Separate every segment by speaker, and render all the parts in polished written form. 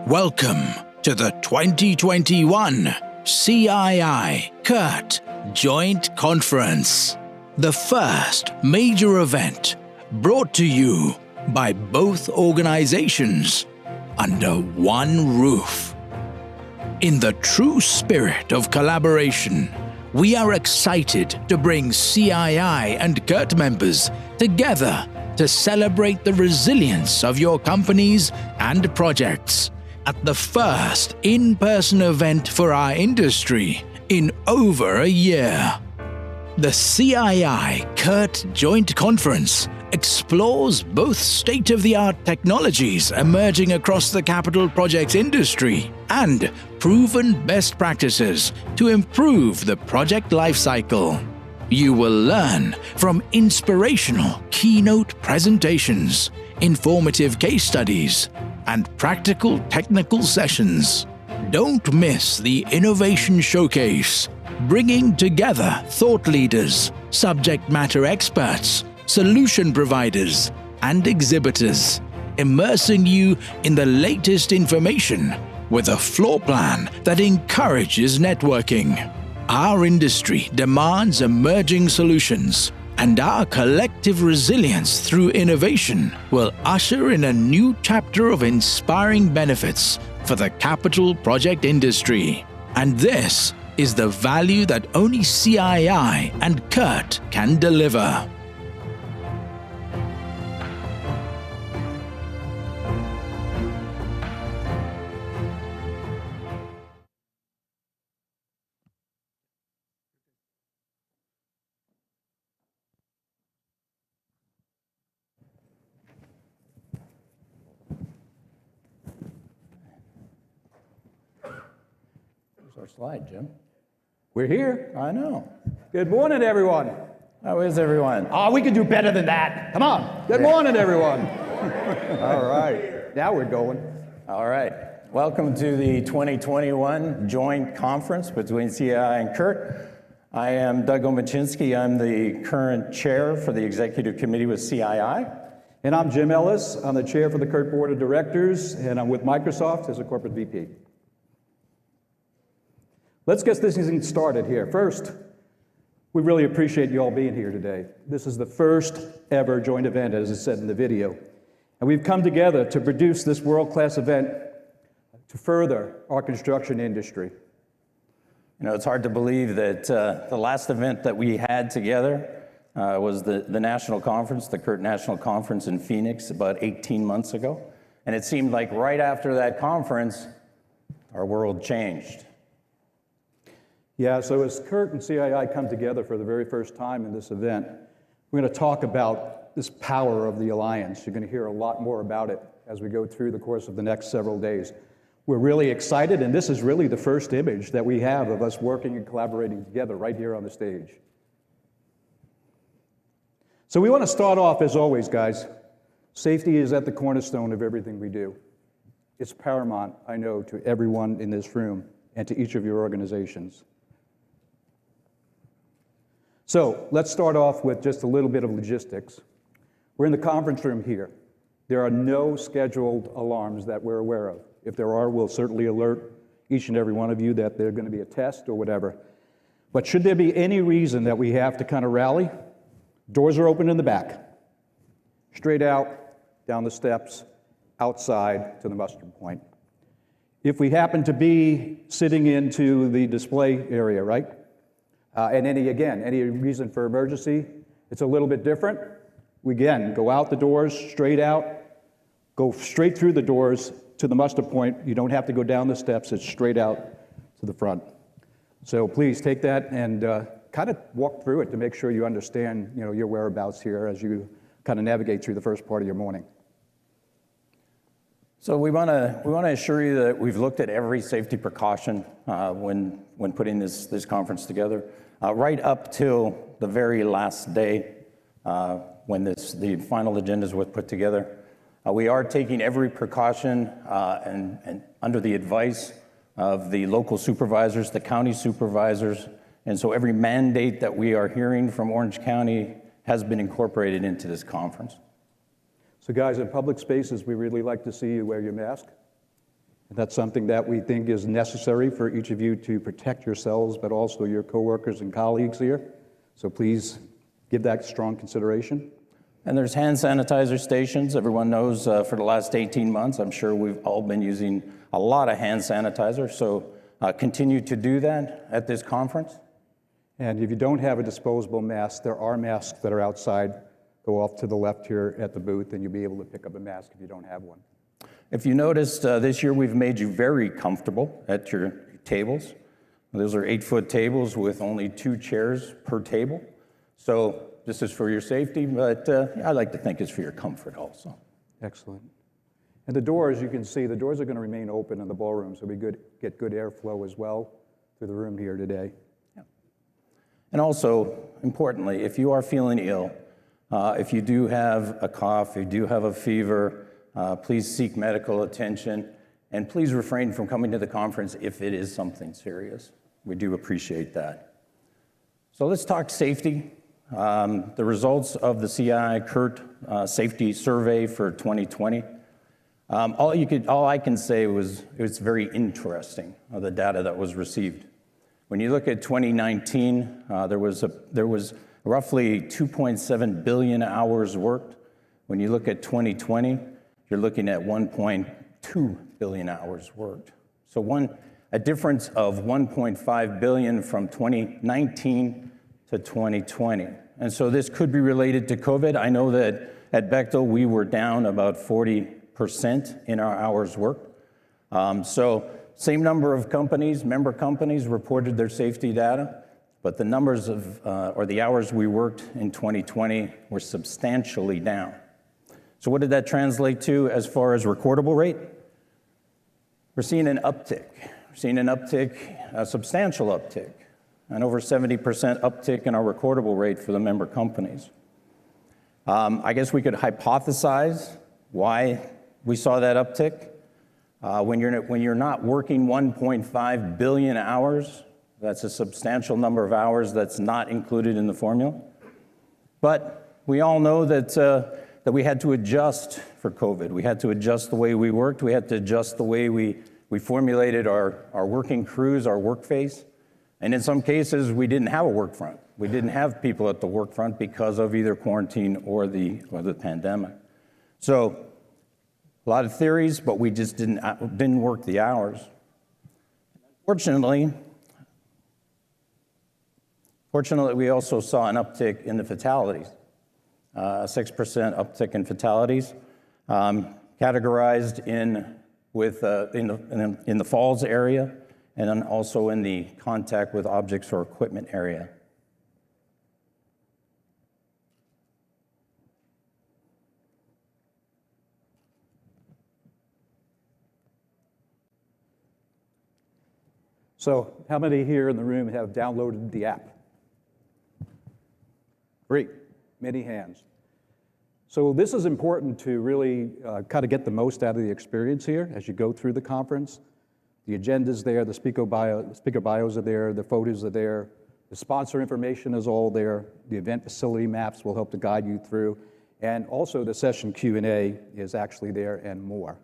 Speaker 1: Welcome to the 2021 CII-CURT Joint Conference, the first major event brought to you by both organizations under one roof. In the true spirit of collaboration, we are excited to bring CII and CURT members together to celebrate the resilience of your companies and projects at the first in-person event for our industry in over a year. The CII-CURT Joint Conference explores both state-of-the-art technologies emerging across the capital projects industry and proven best practices to improve the project lifecycle. You will learn from inspirational keynote presentations, informative case studies, and practical technical sessions. Don't miss the Innovation Showcase, bringing together thought leaders, subject matter experts, solution providers, and exhibitors, immersing you in the latest information with a floor plan that encourages networking. Our industry demands emerging solutions, and our collective resilience through innovation will usher in a new chapter of inspiring benefits for the capital project industry. And this is the value that only CII and CURT can deliver.
Speaker 2: Our slide, Jim.
Speaker 3: We're here.
Speaker 2: I know.
Speaker 3: Good morning, everyone.
Speaker 2: How is everyone?
Speaker 3: Oh, we can do better than that. Come on. Good morning, everyone. All right. Now we're going.
Speaker 2: All right. Welcome to the 2021 joint conference between CII and CURT. I am Doug Omichinski. I'm the current chair for the executive committee with CII.
Speaker 3: And I'm Jim Ellis. I'm the chair for the CURT board of directors, and I'm with Microsoft as a corporate VP. Let's get this thing started here. First, we really appreciate you all being here today. This is the first ever joint event, as it said in the video. And we've come together to produce this world-class event to further our construction industry.
Speaker 2: You know, it's hard to believe that the last event that we had together was the national conference, the CURT National Conference in Phoenix about 18 months ago. And it seemed like right after that conference, our world changed.
Speaker 3: Yeah, so as CURT and CII come together for the very first time in this event, we're going to talk about this power of the alliance. You're going to hear a lot more about it as we go through the course of the next several days. We're really excited, and this is really the first image that we have of us working and collaborating together right here on the stage. So we want to start off, as always, guys. Safety is at the cornerstone of everything we do. It's paramount, I know, to everyone in this room and to each of your organizations. So let's start off with just a little bit of logistics. We're in the conference room here. There are no scheduled alarms that we're aware of. If there are, we'll certainly alert each and every one of you that there's going to be a test or whatever. But should there be any reason that we have to kind of rally, doors are open in the back. Straight out, down the steps, outside to the muster point. If we happen to be sitting into the display area, right? And any reason for emergency, it's a little bit different. We again go out the doors, straight out, go straight through the doors to the muster point. You don't have to go down the steps, it's straight out to the front. So please take that and kind of walk through it to make sure you understand, your whereabouts here as you kind of navigate through the first part of your morning.
Speaker 2: So we want to assure you that we've looked at every safety precaution when putting this conference together, right up till the very last day when the final agendas were put together. We are taking every precaution and under the advice of the local supervisors, the county supervisors, and so every mandate that we are hearing from Orange County has been incorporated into this conference.
Speaker 3: So guys, in public spaces, we really like to see you wear your mask. That's something that we think is necessary for each of you to protect yourselves, but also your coworkers and colleagues here. So please give that strong consideration.
Speaker 2: And there's hand sanitizer stations. Everyone knows for the last 18 months, I'm sure we've all been using a lot of hand sanitizer. So continue to do that at this conference.
Speaker 3: And if you don't have a disposable mask, there are masks that are outside. Go off to the left here at the booth, and you'll be able to pick up a mask if you don't have one.
Speaker 2: If you noticed, this year we've made you very comfortable at your tables. Those are 8-foot tables with only 2 chairs per table. So this is for your safety, but I like to think it's for your comfort also.
Speaker 3: Excellent. And the doors, you can see, the doors are going to remain open in the ballroom, so we get good airflow as well through the room here today.
Speaker 2: Yeah. And also, importantly, if you are feeling ill, if you do have a cough, if you do have a fever, please seek medical attention, and please refrain from coming to the conference if it is something serious. We do appreciate that. So let's talk safety. The results of the CII-CURT safety survey for 2020. All I can say was it was very interesting, the data that was received. When you look at 2019, there was roughly 2.7 billion hours worked. When you look at 2020, you're looking at 1.2 billion hours worked. So a difference of 1.5 billion from 2019 to 2020. And so this could be related to COVID. I know that at Bechtel, we were down about 40% in our hours worked. So same number of companies, member companies reported their safety data, but the numbers of, or the hours we worked in 2020 were substantially down. So what did that translate to as far as recordable rate? We're seeing an uptick. We're seeing an uptick, a substantial uptick, an over 70% uptick in our recordable rate for the member companies. I guess we could hypothesize why we saw that uptick. When you're not working 1.5 billion hours, that's a substantial number of hours that's not included in the formula. But we all know that we had to adjust for COVID. We had to adjust the way we worked. We had to adjust the way we formulated our working crews, our work phase. And in some cases, we didn't have a work front. We didn't have people at the work front because of either quarantine or the pandemic. So a lot of theories, but we just didn't work the hours. Fortunately, we also saw an uptick in the fatalities, a 6% uptick in fatalities, categorized in the falls area, and then also in the contact with objects or equipment area.
Speaker 3: So how many here in the room have downloaded the app? Great, many hands. So this is important to really kind of get the most out of the experience here as you go through the conference. The agenda's there, the speaker bios are there, the photos are there, the sponsor information is all there, the event facility maps will help to guide you through, and also the session Q&A is actually there and more.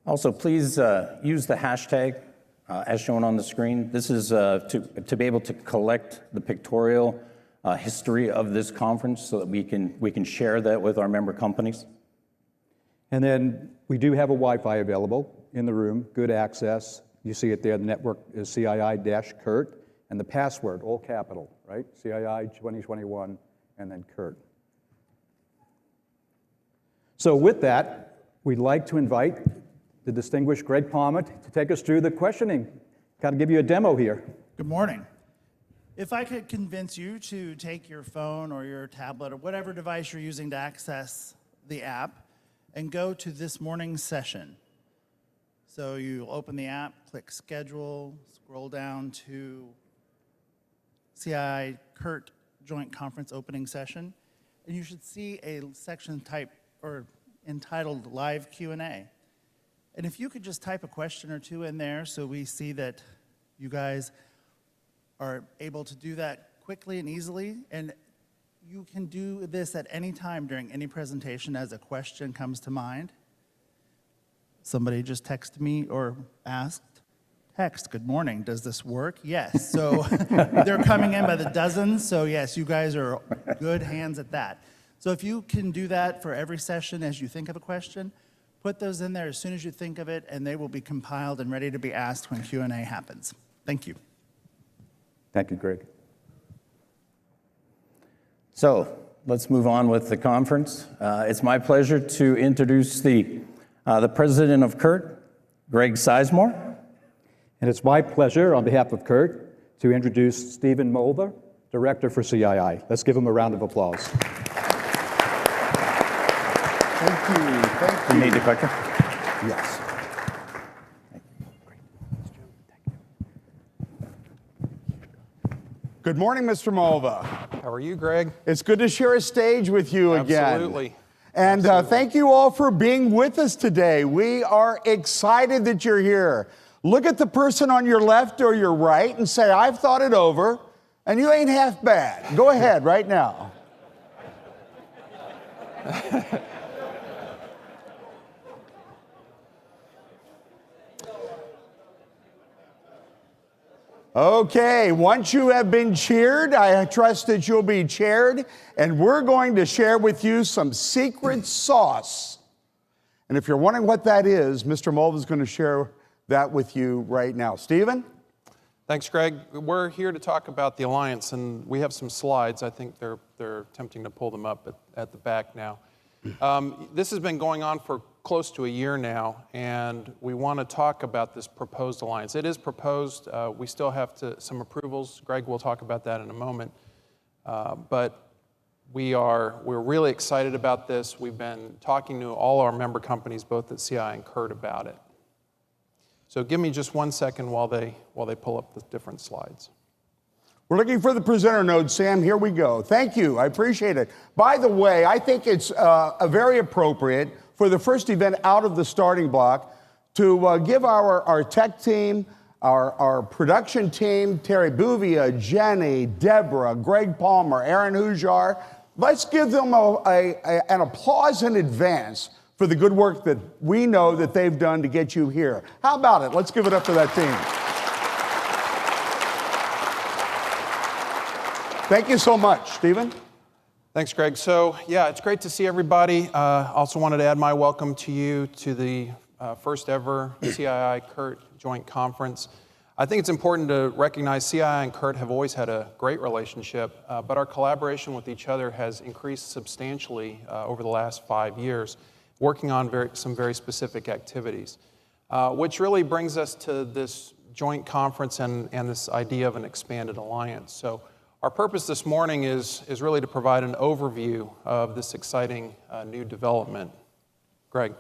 Speaker 2: Also, please use the hashtag as shown on the screen. This is to be able to collect the pictorial history of this conference so that we can share that with our member companies.
Speaker 3: And then we do have a Wi-Fi available in the room, good access. You see it there, the network is CII-CURT, and the password, all capital, right? CII 2021, and then CURT. So with that, we'd like to invite the distinguished Greg Palmer to take us through the questioning. Got to give you a demo here.
Speaker 4: Good morning. If I could convince you to take your phone or your tablet or whatever device you're using to access the app and go to this morning's session. So you open the app, click schedule, scroll down to CII-CURT Joint Conference Opening Session, and you should see a section entitled Live Q&A. And if you could just type a question or two in there so we see that you guys are able to do that quickly and easily, and you can do this at any time during any presentation as a question comes to mind. Somebody just texted me or asked, good morning, does this work? Yes, so they're coming in by the dozens, so yes, you guys are good hands at that. So if you can do that for every session as you think of a question, put those in there as soon as you think of it, and they will be compiled and ready to be asked when Q&A happens. Thank you.
Speaker 3: Thank you, Greg.
Speaker 2: So let's move on with the conference. It's my pleasure to introduce the president of CURT, Greg Sizemore.
Speaker 3: And it's my pleasure, on behalf of CURT, to introduce Stephen Mulva, Director for CII. Let's give him a round of applause.
Speaker 5: Thank you. Thank you.
Speaker 2: You need the clicker?
Speaker 3: Yes.
Speaker 5: Good morning, Mr. Mulva.
Speaker 6: How are you, Greg?
Speaker 5: It's good to share a stage with you again.
Speaker 6: Absolutely.
Speaker 5: And thank you all for being with us today. We are excited that you're here. Look at the person on your left or your right and say, I've thought it over, and you ain't half bad. Go ahead right now. Okay, once you have been cheered, I trust that you'll be chaired, and we're going to share with you some secret sauce. And if you're wondering what that is, Mr. Mulva is going to share that with you right now. Stephen?
Speaker 6: Thanks, Greg. We're here to talk about the Alliance, and we have some slides. I think they're attempting to pull them up at the back now. This has been going on for close to a year now, and we want to talk about this proposed alliance. It is proposed. We still have some approvals. Greg will talk about that in a moment. But we're really excited about this. We've been talking to all our member companies, both at CII and CURT, about it. So give me just 1 second while they pull up the different slides.
Speaker 5: We're looking for the presenter node, Sam. Here we go. Thank you. I appreciate it. By the way, I think it's very appropriate for the first event out of the starting block to give our tech team, our production team, Terry Bouvia, Jenny, Deborah, Greg Palmer, Aaron Hujar, let's give them an applause in advance for the good work that we know that they've done to get you here. How about it? Let's give it up for that team. Thank you so much. Stephen?
Speaker 6: Thanks, Greg. So, yeah, it's great to see everybody. Also wanted to add my welcome to you to the first ever CII-CURT joint conference. I think it's important to recognize CII and CURT have always had a great relationship, but our collaboration with each other has increased substantially over the last 5 years, working on some very specific activities, which really brings us to this joint conference and this idea of an expanded alliance. So our purpose this morning is really to provide an overview of this exciting new development. Greg.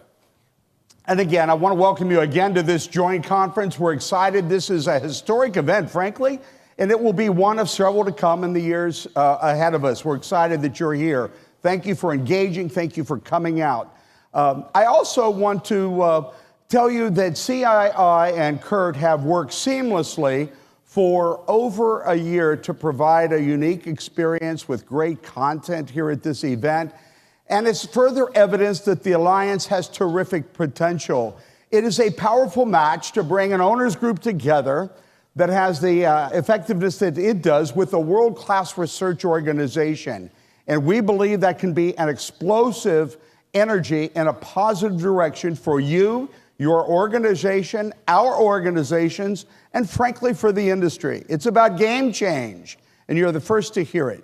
Speaker 5: And again, I want to welcome you again to this joint conference. We're excited. This is a historic event, frankly, and it will be one of several to come in the years ahead of us. We're excited that you're here. Thank you for engaging. Thank you for coming out. I also want to tell you that CII and CURT have worked seamlessly for over a year to provide a unique experience with great content here at this event. And it's further evidence that the Alliance has terrific potential. It is a powerful match to bring an owners group together that has the effectiveness that it does with a world-class research organization. And we believe that can be an explosive energy in a positive direction for you, your organization, our organizations, and frankly for the industry. It's about game change, and you're the first to hear it.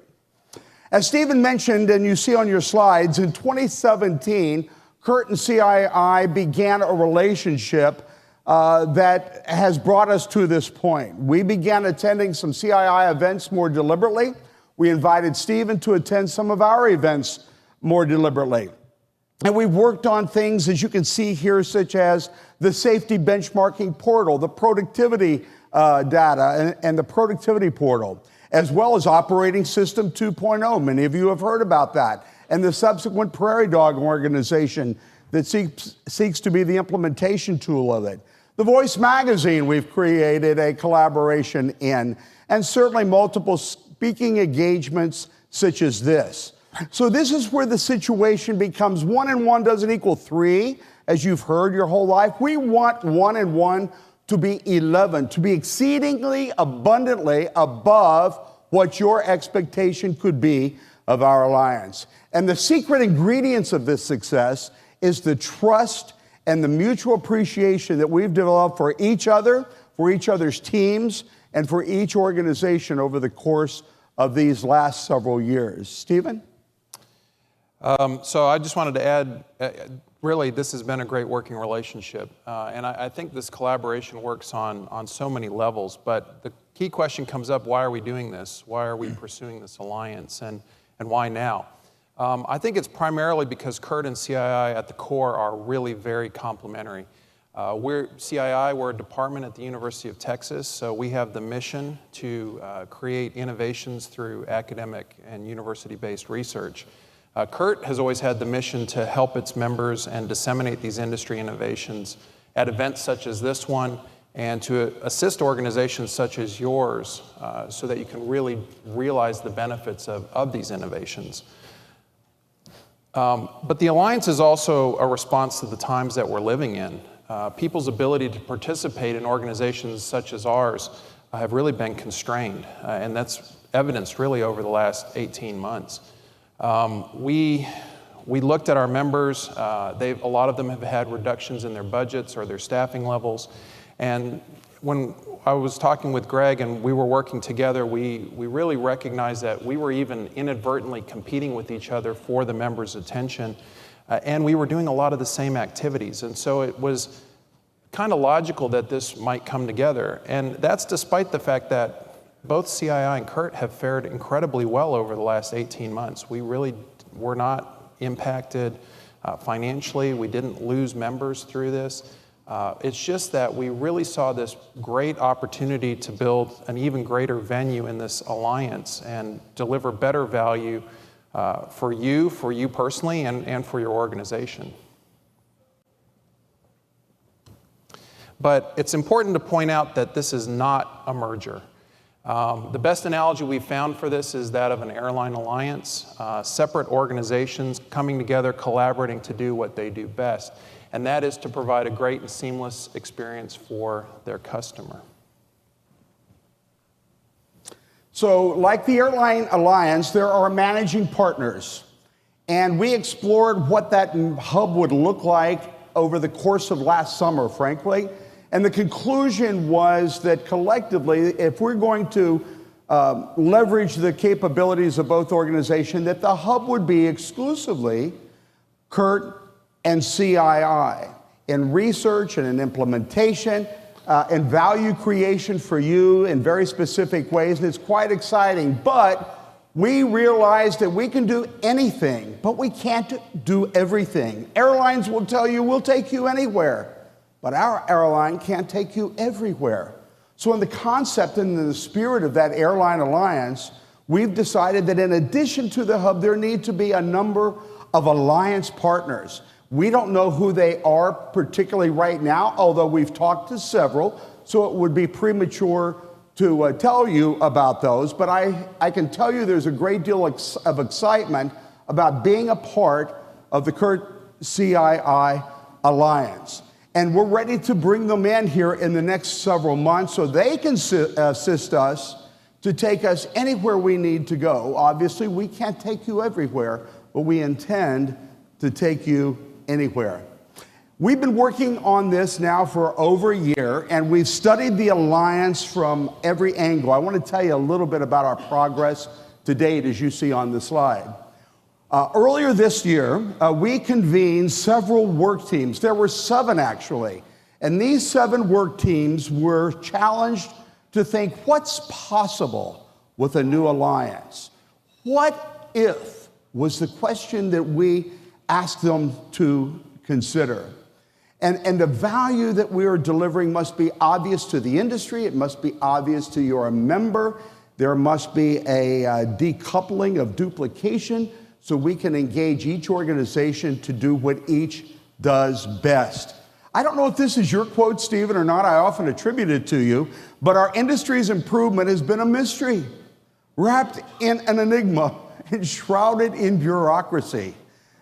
Speaker 5: As Stephen mentioned, and you see on your slides, in 2017, CURT and CII began a relationship that has brought us to this point. We began attending some CII events more deliberately. We invited Stephen to attend some of our events more deliberately. And we've worked on things, as you can see here, such as the safety benchmarking portal, the productivity data, and the productivity portal, as well as Operating System 2.0. Many of you have heard about that. And the subsequent Prairie Dog organization that seeks to be the implementation tool of it. The Voice magazine we've created a collaboration in, and certainly multiple speaking engagements such as this. So this is where the situation becomes 1 and 1 doesn't equal 3, as you've heard your whole life. We want 1 and 1 to be 11, to be exceedingly abundantly above what your expectation could be of our alliance. And the secret ingredients of this success is the trust and the mutual appreciation that we've developed for each other, for each other's teams, and for each organization over the course of these last several years. Stephen?
Speaker 6: So I just wanted to add, really, this has been a great working relationship. And I think this collaboration works on so many levels. But the key question comes up, why are we doing this? Why are we pursuing this alliance? And why now? I think it's primarily because CURT and CII at the core are really very complementary. CII, we're a department at the University of Texas, so we have the mission to create innovations through academic and university-based research. CURT has always had the mission to help its members and disseminate these industry innovations at events such as this one, and to assist organizations such as yours so that you can really realize the benefits of these innovations. But the Alliance is also a response to the times that we're living in. People's ability to participate in organizations such as ours have really been constrained, and that's evidenced really over the last 18 months. We looked at our members. A lot of them have had reductions in their budgets or their staffing levels. And when I was talking with Greg and we were working together, we really recognized that we were even inadvertently competing with each other for the members' attention. And we were doing a lot of the same activities. And so it was kind of logical that this might come together. And that's despite the fact that both CII and CURT have fared incredibly well over the last 18 months. We really were not impacted financially. We didn't lose members through this. It's just that we really saw this great opportunity to build an even greater venue in this alliance and deliver better value for you personally, and for your organization. But it's important to point out that this is not a merger. The best analogy we've found for this is that of an airline alliance, separate organizations coming together, collaborating to do what they do best, and that is to provide a great and seamless experience for their customer.
Speaker 5: So, like the Airline Alliance, there are managing partners, and we explored what that hub would look like over the course of last summer, frankly. And the conclusion was that collectively, if we're going to leverage the capabilities of both organizations, that the hub would be exclusively CURT and CII in research and in implementation and value creation for you in very specific ways. And it's quite exciting. But we realized that we can do anything, but we can't do everything. Airlines will tell you, we'll take you anywhere. But our airline can't take you everywhere. So in the concept and in the spirit of that airline alliance, we've decided that in addition to the hub, there need to be a number of alliance partners. We don't know who they are particularly right now, although we've talked to several, so it would be premature to tell you about those. But I can tell you there's a great deal of excitement about being a part of the CURT-CII alliance. And we're ready to bring them in here in the next several months so they can assist us to take us anywhere we need to go. Obviously, we can't take you everywhere, but we intend to take you anywhere. We've been working on this now for over a year, and we've studied the alliance from every angle. I want to tell you a little bit about our progress to date, as you see on the slide. Earlier this year, we convened several work teams. There were 7 actually. And these 7 work teams were challenged to think, what's possible with a new alliance? What if was the question that we asked them to consider. And the value that we are delivering must be obvious to the industry. It must be obvious to your member. There must be a decoupling of duplication so we can engage each organization to do what each does best. I don't know if this is your quote, Stephen, or not. I often attribute it to you, but our industry's improvement has been a mystery, wrapped in an enigma and shrouded in bureaucracy.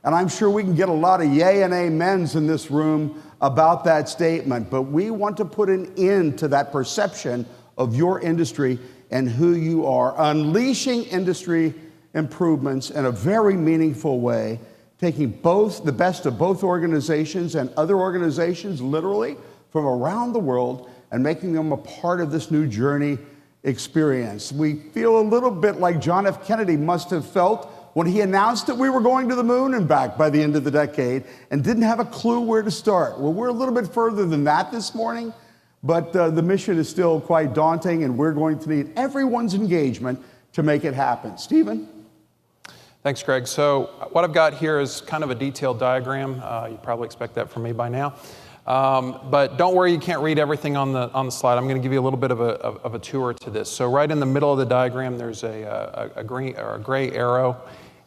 Speaker 5: And I'm sure we can get a lot of yay and amens in this room about that statement, but we want to put an end to that perception of your industry and who you are, unleashing industry improvements in a very meaningful way, taking the best of both organizations and other organizations, literally, from around the world, and making them a part of this new journey experience. We feel a little bit like John F. Kennedy must have felt when he announced that we were going to the moon and back by the end of the decade and didn't have a clue where to start. Well, we're a little bit further than that this morning, but the mission is still quite daunting, and we're going to need everyone's engagement to make it happen. Stephen?
Speaker 6: Thanks, Greg. So what I've got here is kind of a detailed diagram. You probably expect that from me by now. But don't worry, you can't read everything on the slide. I'm going to give you a little bit of a tour to this. So right in the middle of the diagram, there's a green or a gray arrow.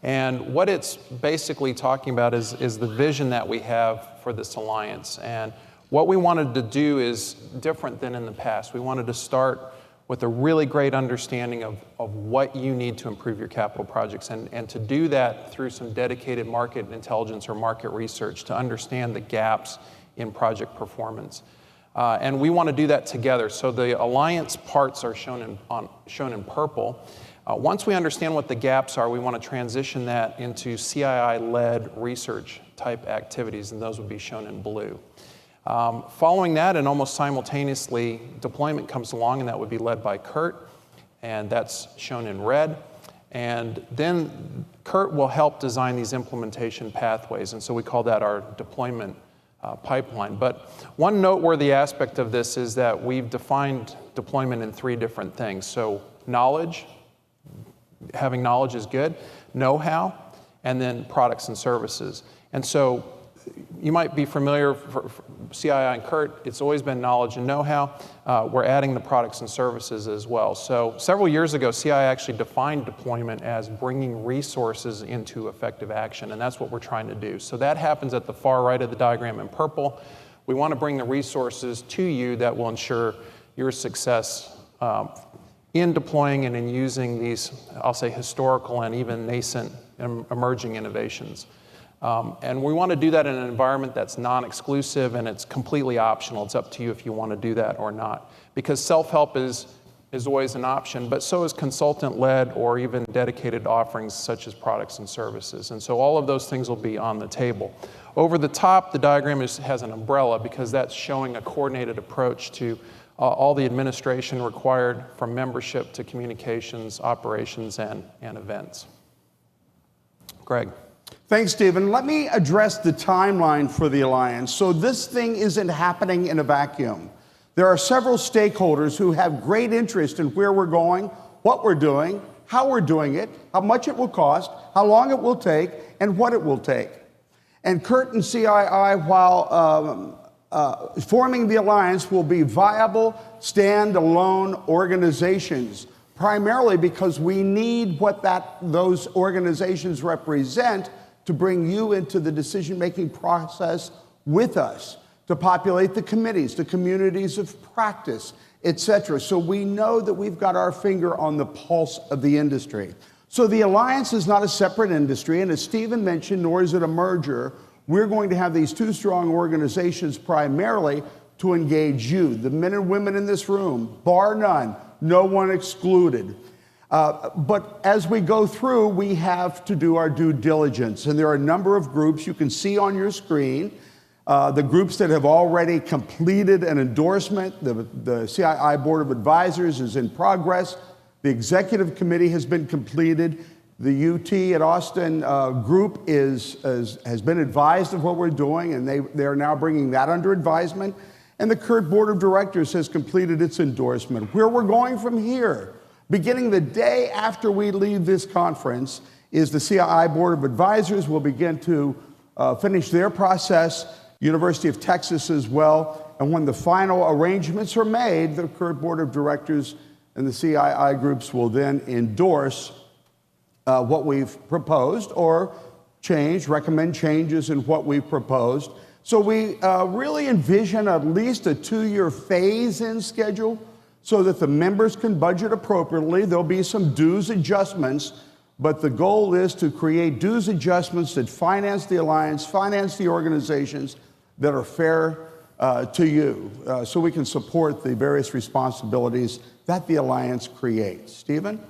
Speaker 6: And what it's basically talking about is the vision that we have for this alliance. And what we wanted to do is different than in the past. We wanted to start with a really great understanding of what you need to improve your capital projects, and to do that through some dedicated market intelligence or market research to understand the gaps in project performance. And we want to do that together. So the alliance parts are shown in purple. Once we understand what the gaps are, we want to transition that into CII-led research type activities, and those would be shown in blue. Following that, and almost simultaneously, deployment comes along, and that would be led by CURT, and that's shown in red. And then CURT will help design these implementation pathways, and so we call that our deployment pipeline. But one noteworthy aspect of this is that we've defined deployment in 3 different things. So knowledge, having knowledge is good, know-how, and then products and services. And so you might be familiar for CII and CURT, it's always been knowledge and know-how. We're adding the products and services as well. So several years ago, CII actually defined deployment as bringing resources into effective action, and that's what we're trying to do. So that happens at the far right of the diagram in purple. We want to bring the resources to you that will ensure your success in deploying and in using these, I'll say, historical and even nascent emerging innovations. And we want to do that in an environment that's non-exclusive, and it's completely optional. It's up to you if you want to do that or not. Because self-help is always an option, but so is consultant-led or even dedicated offerings such as products and services. And so all of those things will be on the table. Over the top, the diagram has an umbrella because that's showing a coordinated approach to all the administration required from membership to communications, operations, and events. Greg.
Speaker 5: Thanks, Stephen. Let me address the timeline for the Alliance. So this thing isn't happening in a vacuum. There are several stakeholders who have great interest in where we're going, what we're doing, how we're doing it, how much it will cost, how long it will take, and what it will take. And CURT and CII, while forming the Alliance, will be viable, standalone organizations, primarily because we need what those organizations represent to bring you into the decision-making process with us, to populate the committees, the communities of practice, et cetera. So we know that we've got our finger on the pulse of the industry. So the Alliance is not a separate industry, and as Stephen mentioned, nor is it a merger. We're going to have these 2 strong organizations primarily to engage you, the men and women in this room, bar none, no one excluded. But as we go through, we have to do our due diligence. And there are a number of groups you can see on your screen. The groups that have already completed an endorsement, the CII Board of Advisors is in progress. The Executive Committee has been completed. The UT at Austin group has been advised of what we're doing, and they are now bringing that under advisement. And the CURT Board of Directors has completed its endorsement. Where we're going from here, beginning the day after we leave this conference, is the CII Board of Advisors will begin to finish their process, University of Texas as well, and when the final arrangements are made, the CURT Board of Directors and the CII groups will then endorse what we've proposed or recommend changes in what we've proposed. So we really envision at least a 2-year phase-in schedule so that the members can budget appropriately. There'll be some dues adjustments, but the goal is to create dues adjustments that finance the alliance, finance the organizations that are fair to you, so we can support the various responsibilities that the alliance creates. Stephen?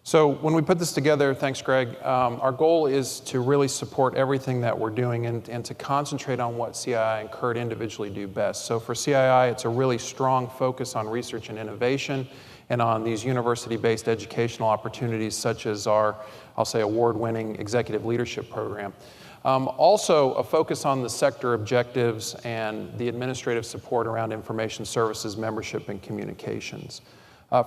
Speaker 6: So when we put this together, thanks, Greg, our goal is to really support everything that we're doing and to concentrate on what CII and CURT individually do best. So for CII, it's a really strong focus on research and innovation and on these university-based educational opportunities such as our, I'll say, award-winning executive leadership program. Also, a focus on the sector objectives and the administrative support around information services, membership, and communications.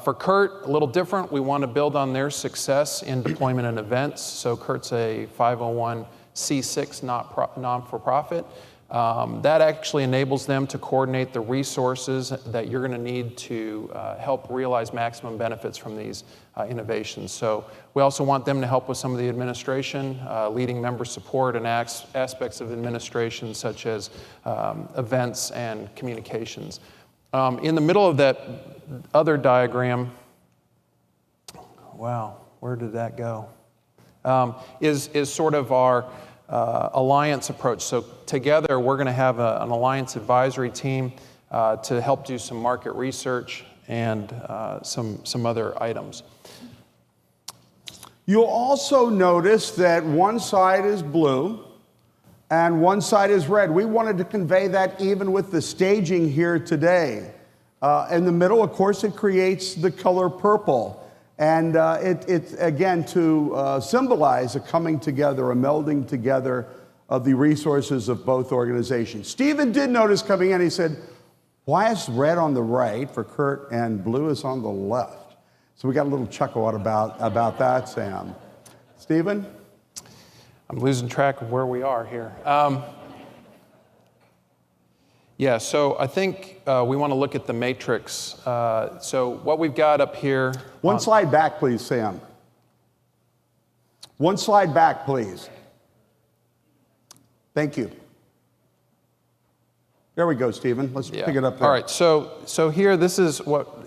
Speaker 6: For CURT, a little different. We want to build on their success in deployment and events. So CURT's a 501c6 non-for-profit. That actually enables them to coordinate the resources that you're going to need to help realize maximum benefits from these innovations. So we also want them to help with some of the administration, leading member support and aspects of administration such as events and communications. In the middle of that other diagram, wow, where did that go? Is sort of our alliance approach. So together, we're going to have an alliance advisory team to help do some market research and some other items.
Speaker 5: You'll also notice that one side is blue and one side is red. We wanted to convey that even with the staging here today. In the middle, of course, it creates the color purple. And it's, again, to symbolize a coming together, a melding together of the resources of both organizations. Stephen did notice coming in, he said, why is red on the right for CURT and blue is on the left? So we got a little chuckle about that, Sam. Stephen?
Speaker 6: I'm losing track of where we are here. Yeah, so I think we want to look at the matrix. So what we've got up here.
Speaker 5: One slide back, please, Sam. One slide back, please. Thank you. There we go, Stephen. Let's pick it up there.
Speaker 6: All right, so here, this is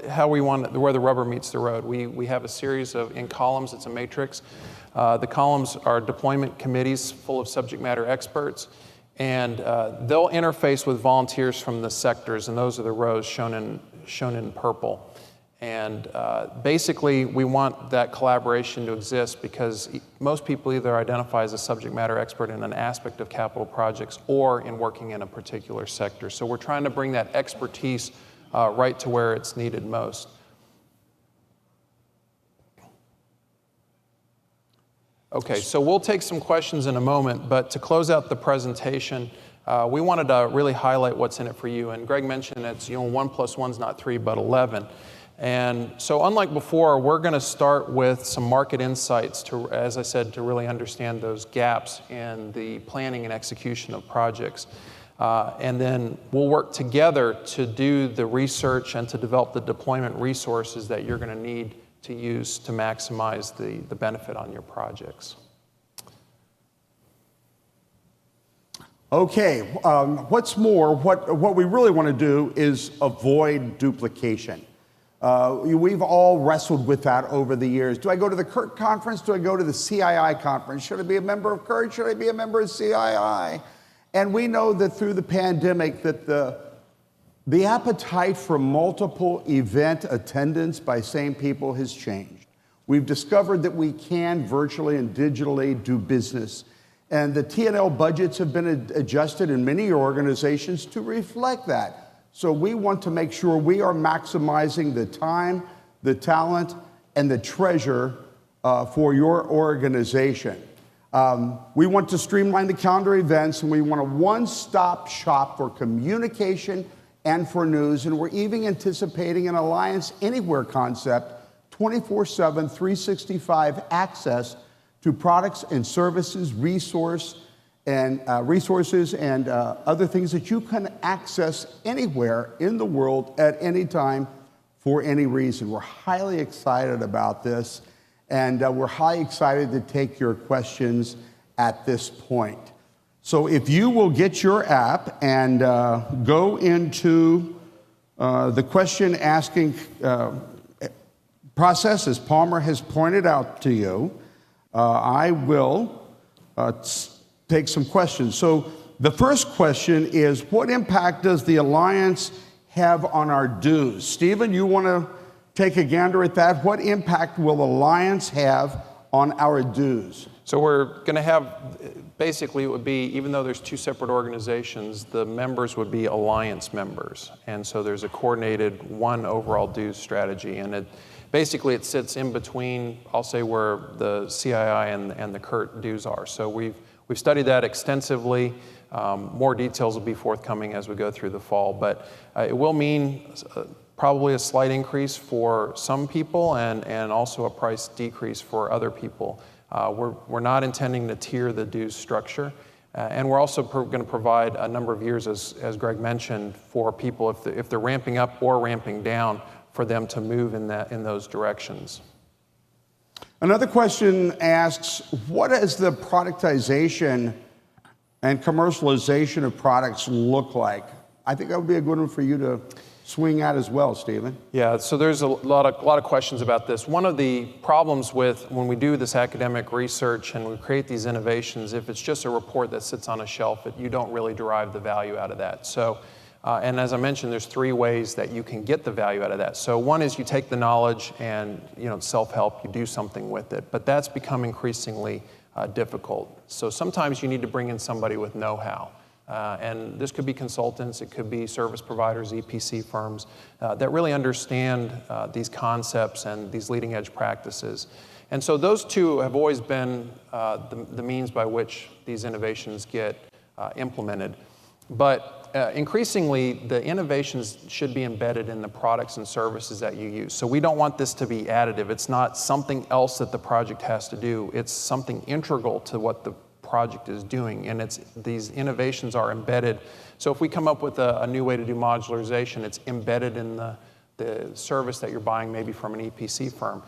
Speaker 6: how we want, where the rubber meets the road. We have a series in columns, it's a matrix. The columns are deployment committees full of subject matter experts, and they'll interface with volunteers from the sectors, and those are the rows shown in purple. And basically, we want that collaboration to exist because most people either identify as a subject matter expert in an aspect of capital projects or in working in a particular sector. So we're trying to bring that expertise right to where it's needed most. Okay, so we'll take some questions in a moment, but to close out the presentation, we wanted to really highlight what's in it for you. And Greg mentioned it's 1 + 1 is not 3, but 11. And so unlike before, we're going to start with some market insights to, as I said, to really understand those gaps in the planning and execution of projects. And then we'll work together to do the research and to develop the deployment resources that you're going to need to use to maximize the benefit on your projects.
Speaker 5: Okay, what's more, what we really want to do is avoid duplication. We've all wrestled with that over the years. Do I go to the CURT conference? Do I go to the CII conference? Should I be a member of CURT? Should I be a member of CII? And we know that through the pandemic that the appetite for multiple event attendance by same people has changed. We've discovered that we can virtually and digitally do business. And the T&L budgets have been adjusted in many organizations to reflect that. So we want to make sure we are maximizing the time, the talent, and the treasure for your organization. We want to streamline the calendar events, and we want a one-stop shop for communication and for news. And we're even anticipating an Alliance Anywhere concept, 24/7, 365 access to products and services, resources and other things that you can access anywhere in the world at any time for any reason. We're highly excited about this, and we're highly excited to take your questions at this point. So if you will get your app and go into the question asking process, as Palmer has pointed out to you, I will take some questions. So the first question is, what impact does the Alliance have on our dues? Stephen, you want to take a gander at that? What impact will the Alliance have on our dues?
Speaker 6: So we're going to have, basically it would be, even though there's two separate organizations, the members would be Alliance members. And so there's a coordinated one overall dues strategy. And basically it sits in between, I'll say, where the CII and the CURT dues are. So we've studied that extensively. More details will be forthcoming as we go through the fall. But it will mean probably a slight increase for some people and also a price decrease for other people. We're not intending to tier the dues structure. And we're also going to provide a number of years, as Greg mentioned, for people, if they're ramping up or ramping down, for them to move in those directions.
Speaker 5: Another question asks, what does the productization and commercialization of products look like? I think that would be a good one for you to swing at as well, Stephen.
Speaker 6: Yeah, so there's a lot of questions about this. One of the problems with when we do this academic research and we create these innovations, if it's just a report that sits on a shelf, you don't really derive the value out of that. So, and as I mentioned, there's three ways that you can get the value out of that. So one is you take the knowledge and, self-help, you do something with it, but that's become increasingly difficult. So sometimes you need to bring in somebody with know-how. And this could be consultants, it could be service providers, EPC firms that really understand these concepts and these leading edge practices. And so those two have always been the means by which these innovations get implemented. But increasingly, the innovations should be embedded in the products and services that you use. So we don't want this to be additive. It's not something else that the project has to do. It's something integral to what the project is doing, and these innovations are embedded. So if we come up with a new way to do modularization, it's embedded in the service that you're buying maybe from an EPC firm.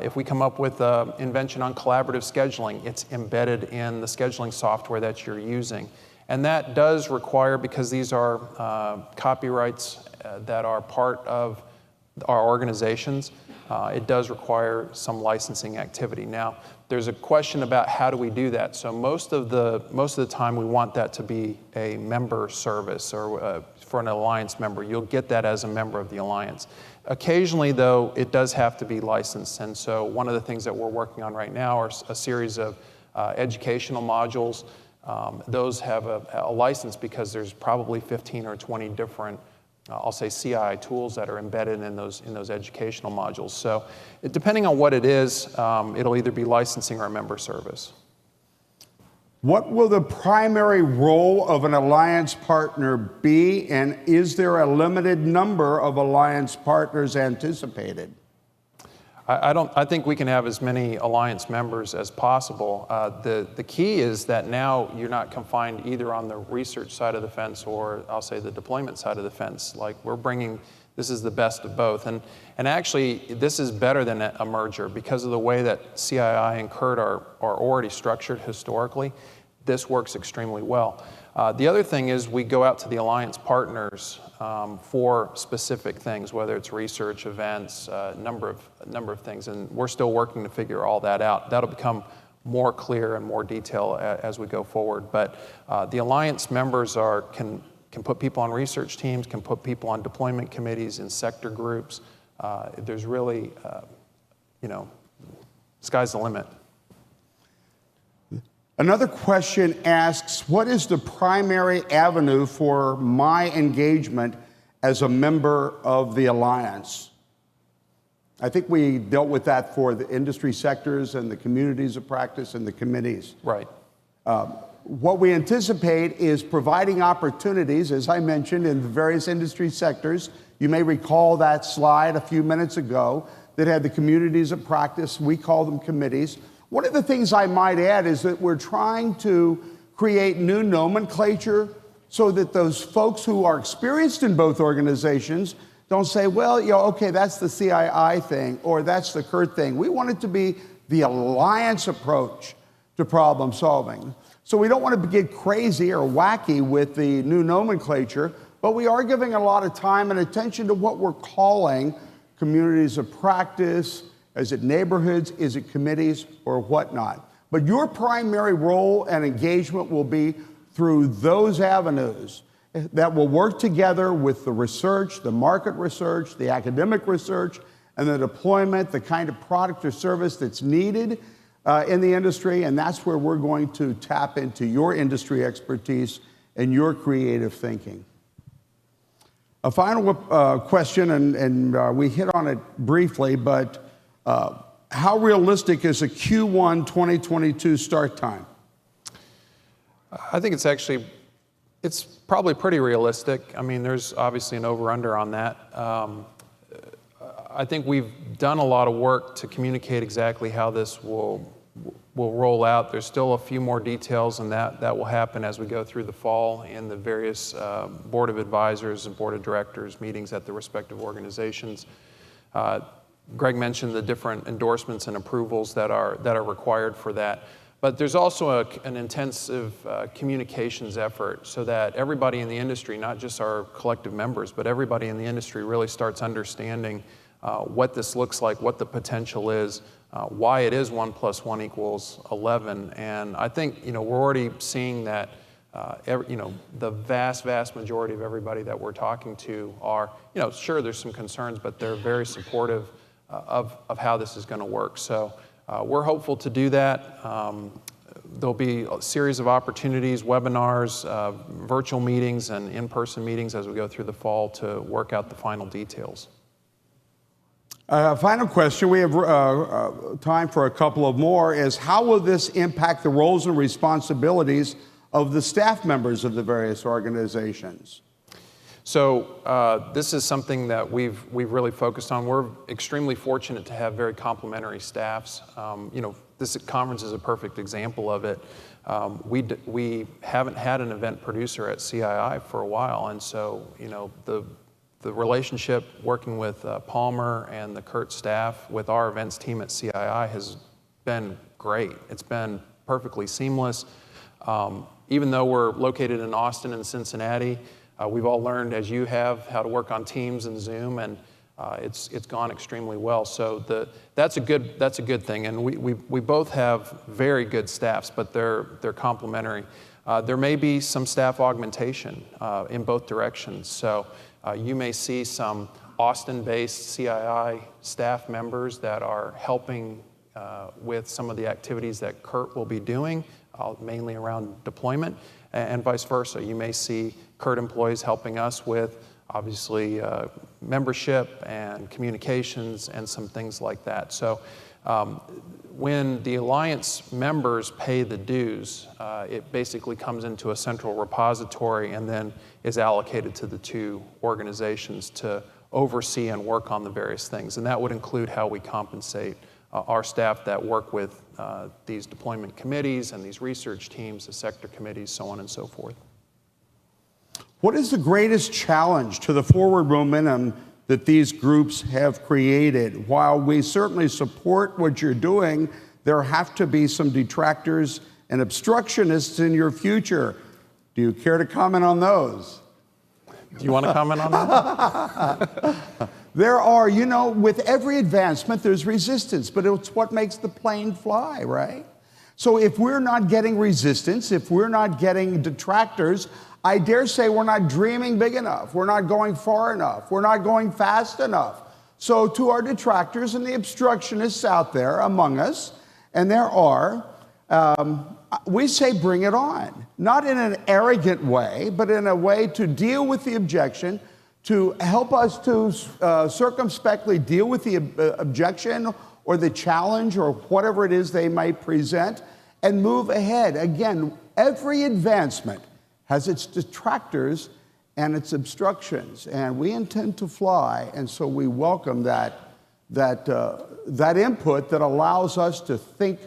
Speaker 6: If we come up with an invention on collaborative scheduling, it's embedded in the scheduling software that you're using. And that does require, because these are copyrights that are part of our organizations, it does require some licensing activity. Now, there's a question about how do we do that. So most of the time we want that to be a member service or for an Alliance member. You'll get that as a member of the Alliance. Occasionally, though, it does have to be licensed. And so one of the things that we're working on right now are a series of educational modules. Those have a license because there's probably 15 or 20 different I'll say CII tools that are embedded in those educational modules. So depending on what it is, it'll either be licensing or a member service.
Speaker 5: What will the primary role of an Alliance partner be, and is there a limited number of Alliance partners anticipated?
Speaker 6: I think we can have as many Alliance members as possible. The key is that now you're not confined either on the research side of the fence or I'll say the deployment side of the fence. Like we're bringing, this is the best of both. And actually this is better than a merger because of the way that CII and CURT are already structured historically. This works extremely well. The other thing is we go out to the Alliance partners for specific things, whether it's research, events, a number of things, and we're still working to figure all that out. That'll become more clear and more detail as we go forward. But the Alliance members can put people on research teams, can put people on deployment committees and sector groups. There's really, sky's the limit.
Speaker 5: Another question asks, what is the primary avenue for my engagement as a member of the Alliance? I think we dealt with that for the industry sectors and the communities of practice and the committees.
Speaker 6: Right.
Speaker 5: What we anticipate is providing opportunities, as I mentioned, in the various industry sectors. You may recall that slide a few minutes ago that had the communities of practice. We call them committees. One of the things I might add is that we're trying to create new nomenclature so that those folks who are experienced in both organizations don't say, well, okay, that's the CII thing or that's the CURT thing. We want it to be the Alliance approach to problem solving. So we don't want to get crazy or wacky with the new nomenclature, but we are giving a lot of time and attention to what we're calling communities of practice, Is it neighborhoods? Is it committees or whatnot? But your primary role and engagement will be through those avenues that will work together with the research, the market research, the academic research, and the deployment, the kind of product or service that's needed in the industry. And that's where we're going to tap into your industry expertise and your creative thinking. A final question, and we hit on it briefly, but how realistic is a Q1 2022 start time?
Speaker 6: I think it's probably pretty realistic. I mean, there's obviously an over-under on that. I think we've done a lot of work to communicate exactly how this will roll out. There's still a few more details, and that will happen as we go through the fall in the various board of advisors and board of directors meetings at the respective organizations. Greg mentioned the different endorsements and approvals that are required for that. But there's also an intensive communications effort so that everybody in the industry, not just our collective members, but everybody in the industry really starts understanding what this looks like, what the potential is, why it is 1 + 1 = 11. And I think, we're already seeing that, the vast majority of everybody that we're talking to are, sure, there's some concerns, but they're very supportive of how this is going to work. So we're hopeful to do that. There'll be a series of opportunities, webinars, virtual meetings, and in-person meetings as we go through the fall to work out the final details.
Speaker 5: Final question, we have time for a couple of more, is how will this impact the roles and responsibilities of the staff members of the various organizations?
Speaker 6: So this is something that we've really focused on. We're extremely fortunate to have very complementary staffs. This conference is a perfect example of it. We haven't had an event producer at CII for a while, and so the relationship working with Palmer and the CURT staff with our events team at CII has been great. It's been perfectly seamless. Even though we're located in Austin and Cincinnati, we've all learned, as you have, how to work on Teams and Zoom, and it's gone extremely well. So that's a good thing, and we both have very good staffs, but they're complementary. There may be some staff augmentation in both directions. So you may see some Austin-based CII staff members that are helping with some of the activities that CURT will be doing, mainly around deployment, and vice versa. You may see CURT employees helping us with, obviously, membership and communications and some things like that. So when the Alliance members pay the dues, it basically comes into a central repository and then is allocated to the two organizations to oversee and work on the various things. And that would include how we compensate our staff that work with these deployment committees and these research teams, the sector committees, so on and so forth.
Speaker 5: What is the greatest challenge to the forward momentum that these groups have created? While we certainly support what you're doing, there have to be some detractors and obstructionists in your future. Do you care to comment on those?
Speaker 6: Do you want to comment on that?
Speaker 5: There are, with every advancement, there's resistance, but it's what makes the plane fly, right? So if we're not getting resistance, if we're not getting detractors, I dare say we're not dreaming big enough. We're not going far enough. We're not going fast enough. So to our detractors and the obstructionists out there among us, and there are, we say bring it on. Not in an arrogant way, but in a way to deal with the objection, to help us to circumspectly deal with the objection or the challenge or whatever it is they might present and move ahead. Again, every advancement has its detractors and its obstructions, and we intend to fly, and so we welcome that input that allows us to think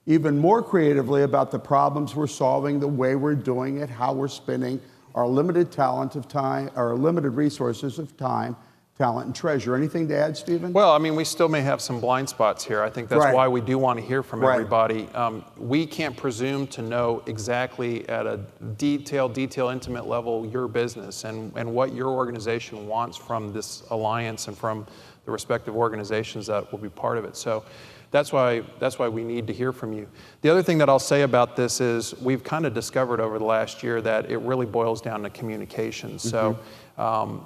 Speaker 5: even more creatively about the problems we're solving, the way we're doing it, how we're spending our limited talent of time, our limited resources of time talent, and treasure. Anything to add, Stephen?
Speaker 6: Well, I mean, we still may have some blind spots here. I think that's
Speaker 5: Right.
Speaker 6: why we do want to hear from
Speaker 5: Right.
Speaker 6: everybody. We can't presume to know exactly at a detail, intimate level your business and what your organization wants from this alliance and from the respective organizations that will be part of it. So that's why we need to hear from you. The other thing that I'll say about this is we've kind of discovered over the last year that it really boils down to communication. So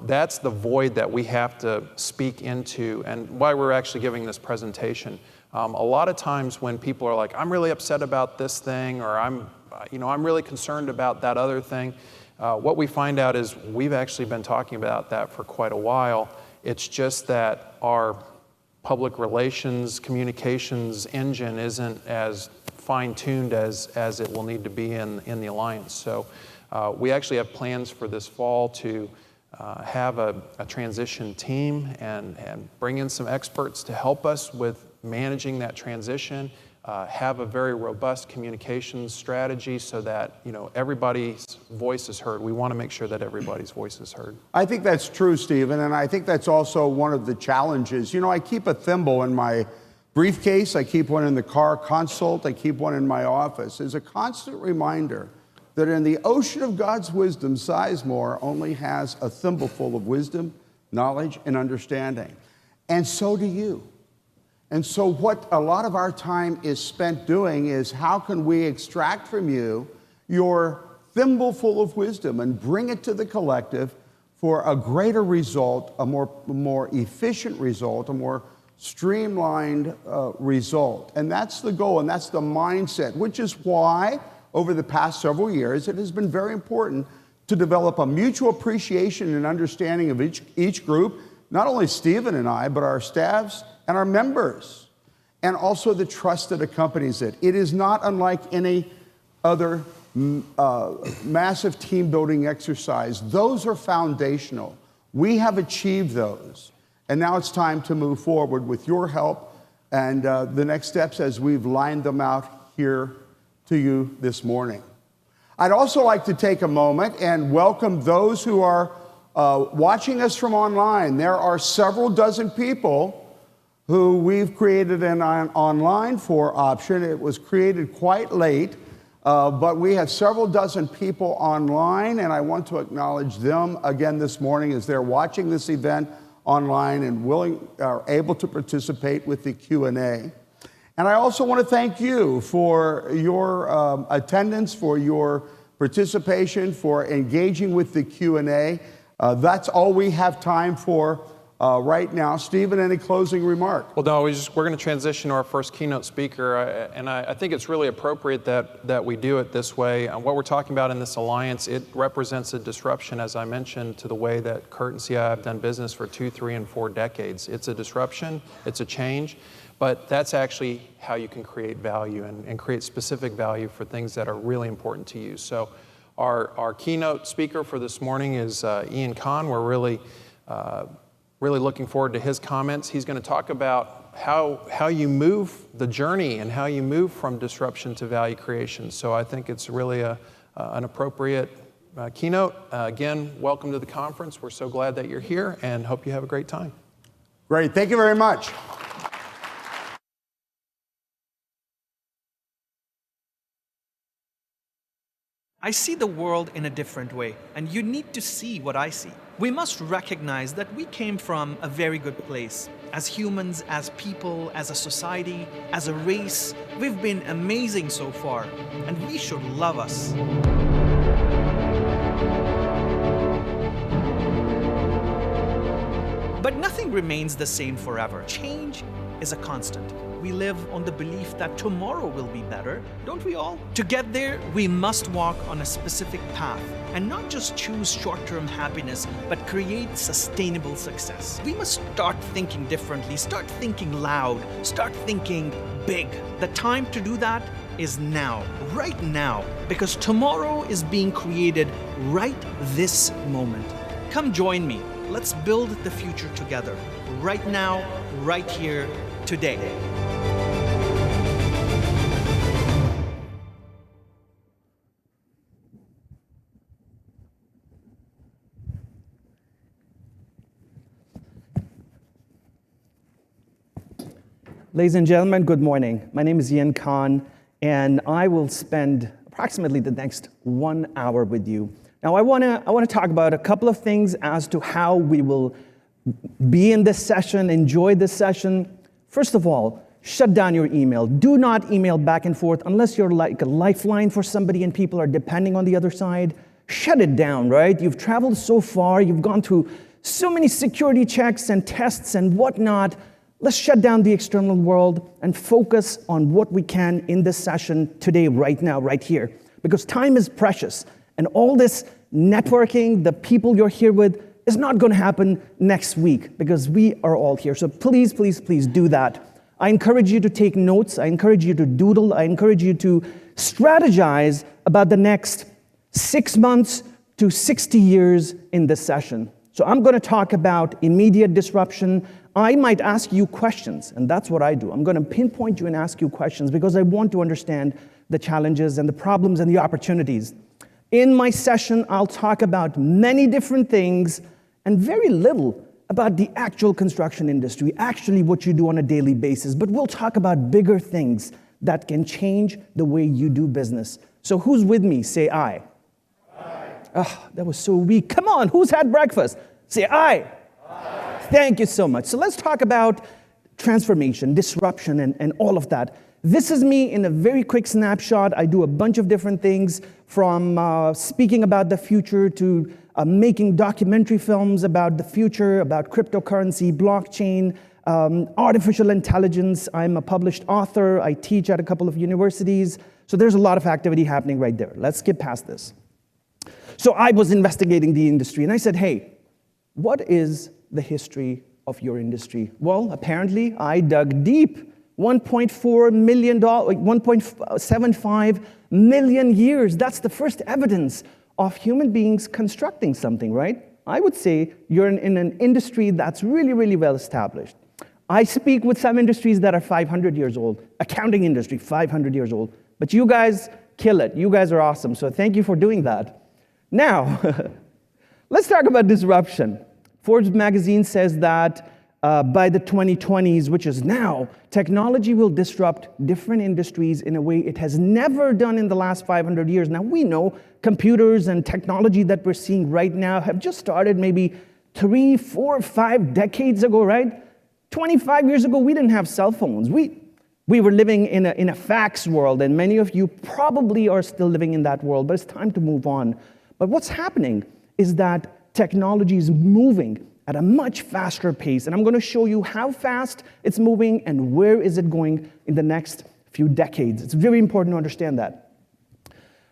Speaker 6: that's the void that we have to speak into, and why we're actually giving this presentation. A lot of times when people are like, I'm really upset about this thing, or I'm really concerned about that other thing, what we find out is we've actually been talking about that for quite a while. It's just that our public relations, communications engine isn't as fine-tuned as it will need to be in the Alliance. So we actually have plans for this fall to have a transition team and bring in some experts to help us with managing that transition, have a very robust communications strategy so that everybody's voice is heard. We want to make sure that everybody's voice is heard.
Speaker 5: I think that's true, Stephen, and I think that's also one of the challenges. I keep a thimble in my briefcase, I keep one in the car consult, I keep one in my office. It's a constant reminder that in the ocean of God's wisdom, Sizemore only has a thimbleful of wisdom, knowledge, and understanding. And so do you. And so what a lot of our time is spent doing is how can we extract from you your thimbleful of wisdom and bring it to the collective for a greater result, a more efficient result, a more streamlined result. And that's the goal, and that's the mindset, which is why over the past several years it has been very important to develop a mutual appreciation and understanding of each group, not only Stephen and I, but our staffs and our members, and also the trust that accompanies it. It is not unlike any other massive team building exercise. Those are foundational. We have achieved those. And now it's time to move forward with your help and the next steps as we've lined them out here to you this morning. I'd also like to take a moment and welcome those who are watching us from online. There are several dozen people who we've created an online for option. It was created quite late, but we have several dozen people online, and I want to acknowledge them again this morning as they're watching this event online and are able to participate with the Q&A. And I also want to thank you for your attendance, for your participation, for engaging with the Q&A. That's all we have time for right now. Stephen, any closing remark?
Speaker 6: Well, no, we're going to transition to our first keynote speaker, and I think it's really appropriate that we do it this way. What we're talking about in this alliance, it represents a disruption, as I mentioned, to the way that CURT and CII have done business for 2, 3, and 4 decades. It's a disruption, it's a change, but that's actually how you can create value and create specific value for things that are really important to you. So our keynote speaker for this morning is Ian Kahn. We're really looking forward to his comments. He's going to talk about how you move the journey and how you move from disruption to value creation. So I think it's really an appropriate keynote. Again, welcome to the conference. We're so glad that you're here and hope you have a great time.
Speaker 5: Great. Thank you very much.
Speaker 7: I see the world in a different way, and you need to see what I see. We must recognize that we came from a very good place. As humans, as people, as a society, as a race, we've been amazing so far, and we should love us. But nothing remains the same forever. Change is a constant. We live on the belief that tomorrow will be better, don't we all? To get there, we must walk on a specific path and not just choose short-term happiness, but create sustainable success. We must start thinking differently, start thinking loud, start thinking big. The time to do that is now, right now, because tomorrow is being created right this moment. Come join me. Let's build the future together, right now, right here, today.
Speaker 8: Ladies and gentlemen, good morning. My name is Ian Khan, and I will spend approximately the next 1 hour with you. Now, I want to talk about a couple of things as to how we will be in this session, enjoy this session. First of all, shut down your email. Do not email back and forth unless you're like a lifeline for somebody and people are depending on the other side. Shut it down, right? You've traveled so far, you've gone through so many security checks and tests and whatnot. Let's shut down the external world and focus on what we can in this session today, right now, right here. Because time is precious. And all this networking, the people you're here with, is not going to happen next week because we are all here. So please, please, please do that. I encourage you to take notes. I encourage you to doodle. I encourage you to strategize about the next 6 months to 60 years in this session. So I'm going to talk about immediate disruption. I might ask you questions, and that's what I do. I'm going to pinpoint you and ask you questions because I want to understand the challenges and the problems and the opportunities. In my session, I'll talk about many different things and very little about the actual construction industry, actually what you do on a daily basis. But we'll talk about bigger things that can change the way you do business. So who's with me? Say aye. Oh, that was so weak. Come on, who's had breakfast? Say aye. Aye. Thank you so much. So let's talk about transformation, disruption, and all of that. This is me in a very quick snapshot. I do a bunch of different things from speaking about the future to making documentary films about the future, about cryptocurrency, blockchain, artificial intelligence. I'm a published author. I teach at a couple of universities. So there's a lot of activity happening right there. Let's skip past this. So I was investigating the industry, and I said, hey, what is the history of your industry? Well, apparently, I dug deep. $1.4 million, 1.75 million years. That's the first evidence of human beings constructing something, right? I would say you're in an industry that's really, really well established. I speak with some industries that are 500 years old. Accounting industry, 500 years old. But you guys kill it. You guys are awesome. So thank you for doing that. Now, let's talk about disruption. Forbes magazine says that by the 2020s, which is now, technology will disrupt different industries in a way it has never done in the last 500 years. Now, we know computers and technology that we're seeing right now have just started maybe 3, 4, 5 decades ago, right? 25 years ago, we didn't have cell phones. We were living in a fax world, and many of you probably are still living in that world, but it's time to move on. But what's happening is that technology is moving at a much faster pace, and I'm going to show you how fast it's moving and where is it going in the next few decades. It's very important to understand that.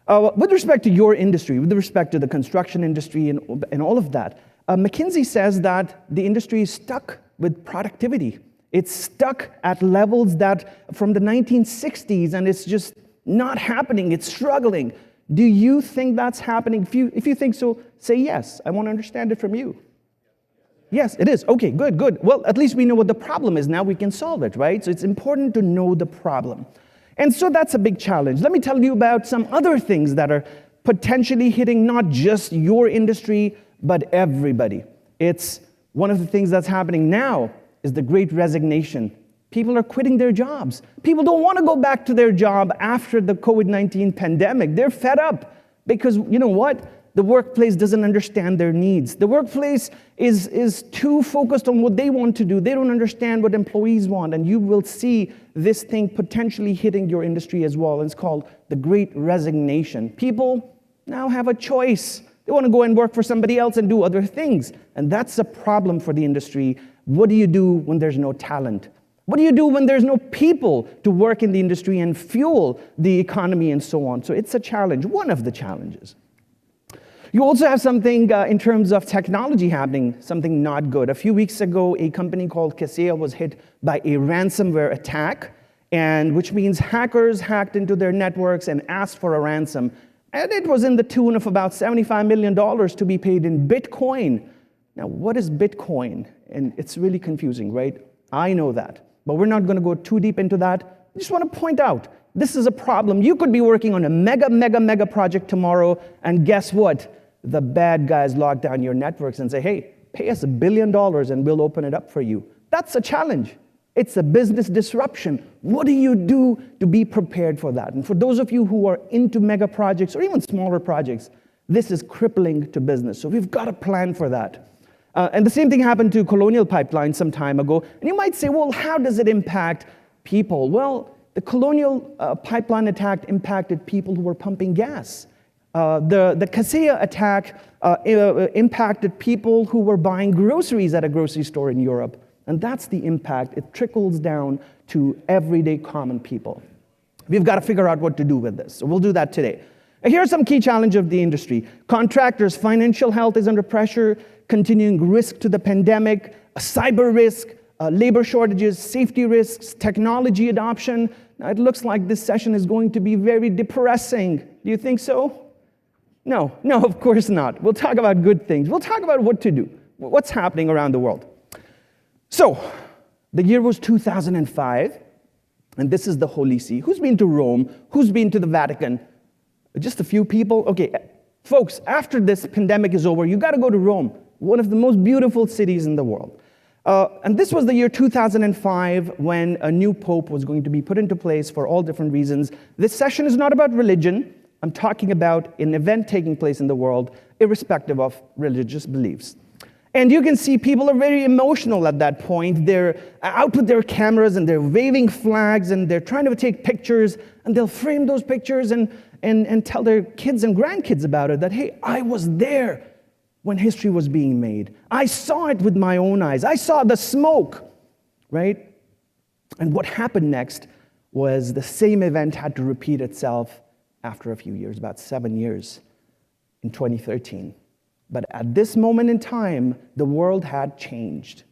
Speaker 8: With respect to your industry, with respect to the construction industry and all of that, McKinsey says that the industry is stuck with productivity. It's stuck at levels that from the 1960s, and it's just not happening. It's struggling. Do you think that's happening? If you think so, say yes. I want to understand it from you. Yes, it is. Okay, good, good. Well, at least we know what the problem is. Now we can solve it, right? So it's important to know the problem. And so that's a big challenge. Let me tell you about some other things that are potentially hitting not just your industry, but everybody. It's one of the things that's happening now is the Great Resignation. People are quitting their jobs. People don't want to go back to their job after the COVID-19 pandemic. They're fed up because, you know what? The workplace doesn't understand their needs. The workplace is too focused on what they want to do. They don't understand what employees want, and you will see this thing potentially hitting your industry as well. It's called the Great Resignation. People now have a choice. They want to go and work for somebody else and do other things, and that's a problem for the industry. What do you do when there's no talent? What do you do when there's no people to work in the industry and fuel the economy and so on? So it's a challenge, one of the challenges. You also have something in terms of technology happening, something not good. A few weeks ago, a company called Kaseya was hit by a ransomware attack, and which means hackers hacked into their networks and asked for a ransom. And it was in the tune of about $75 million to be paid in Bitcoin. Now, what is Bitcoin? And it's really confusing, right? I know that. But we're not going to go too deep into that. I just want to point out, this is a problem. You could be working on a mega project tomorrow, and guess what? The bad guys lock down your networks and say, hey, pay us $1 billion and we'll open it up for you. That's a challenge. It's a business disruption. What do you do to be prepared for that? And for those of you who are into mega projects or even smaller projects, this is crippling to business. So we've got to plan for that. And the same thing happened to Colonial Pipeline some time ago. And you might say, well, how does it impact people? Well, the Colonial Pipeline attack impacted people who were pumping gas. The CII attack impacted people who were buying groceries at a grocery store in Europe. And that's the impact. It trickles down to everyday common people. We've got to figure out what to do with this. So we'll do that today. And here are some key challenges of the industry. Contractors' financial health is under pressure, continuing risk to the pandemic, a cyber risk, labor shortages, safety risks, technology adoption. Now, it looks like this session is going to be very depressing. Do you think so? No, of course not. We'll talk about good things. We'll talk about what to do, what's happening around the world. So, the year was 2005, and this is the Holy See. Who's been to Rome? Who's been to the Vatican? Just a few people? Okay, folks, after this pandemic is over, you got to go to Rome, one of the most beautiful cities in the world. And this was the year 2005 when a new pope was going to be put into place for all different reasons. This session is not about religion. I'm talking about an event taking place in the world, irrespective of religious beliefs. And you can see people are very emotional at that point. They're out with their cameras and they're waving flags and they're trying to take pictures, and they'll frame those pictures and tell their kids and grandkids about it, that, hey, I was there when history was being made. I saw it with my own eyes. I saw the smoke, right? And what happened next was the same event had to repeat itself after a few years, about 7 years, in 2013. But at this moment in time, the world had changed.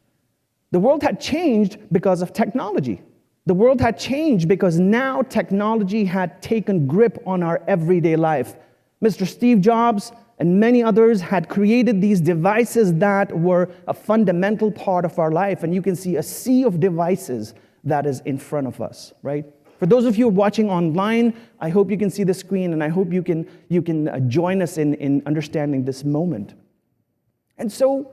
Speaker 8: The world had changed because of technology. The world had changed because now technology had taken grip on our everyday life. Mr. Steve Jobs and many others had created these devices that were a fundamental part of our life. And you can see a sea of devices that is in front of us, right? For those of you watching online, I hope you can see the screen, and I hope you can join us in understanding this moment. And so,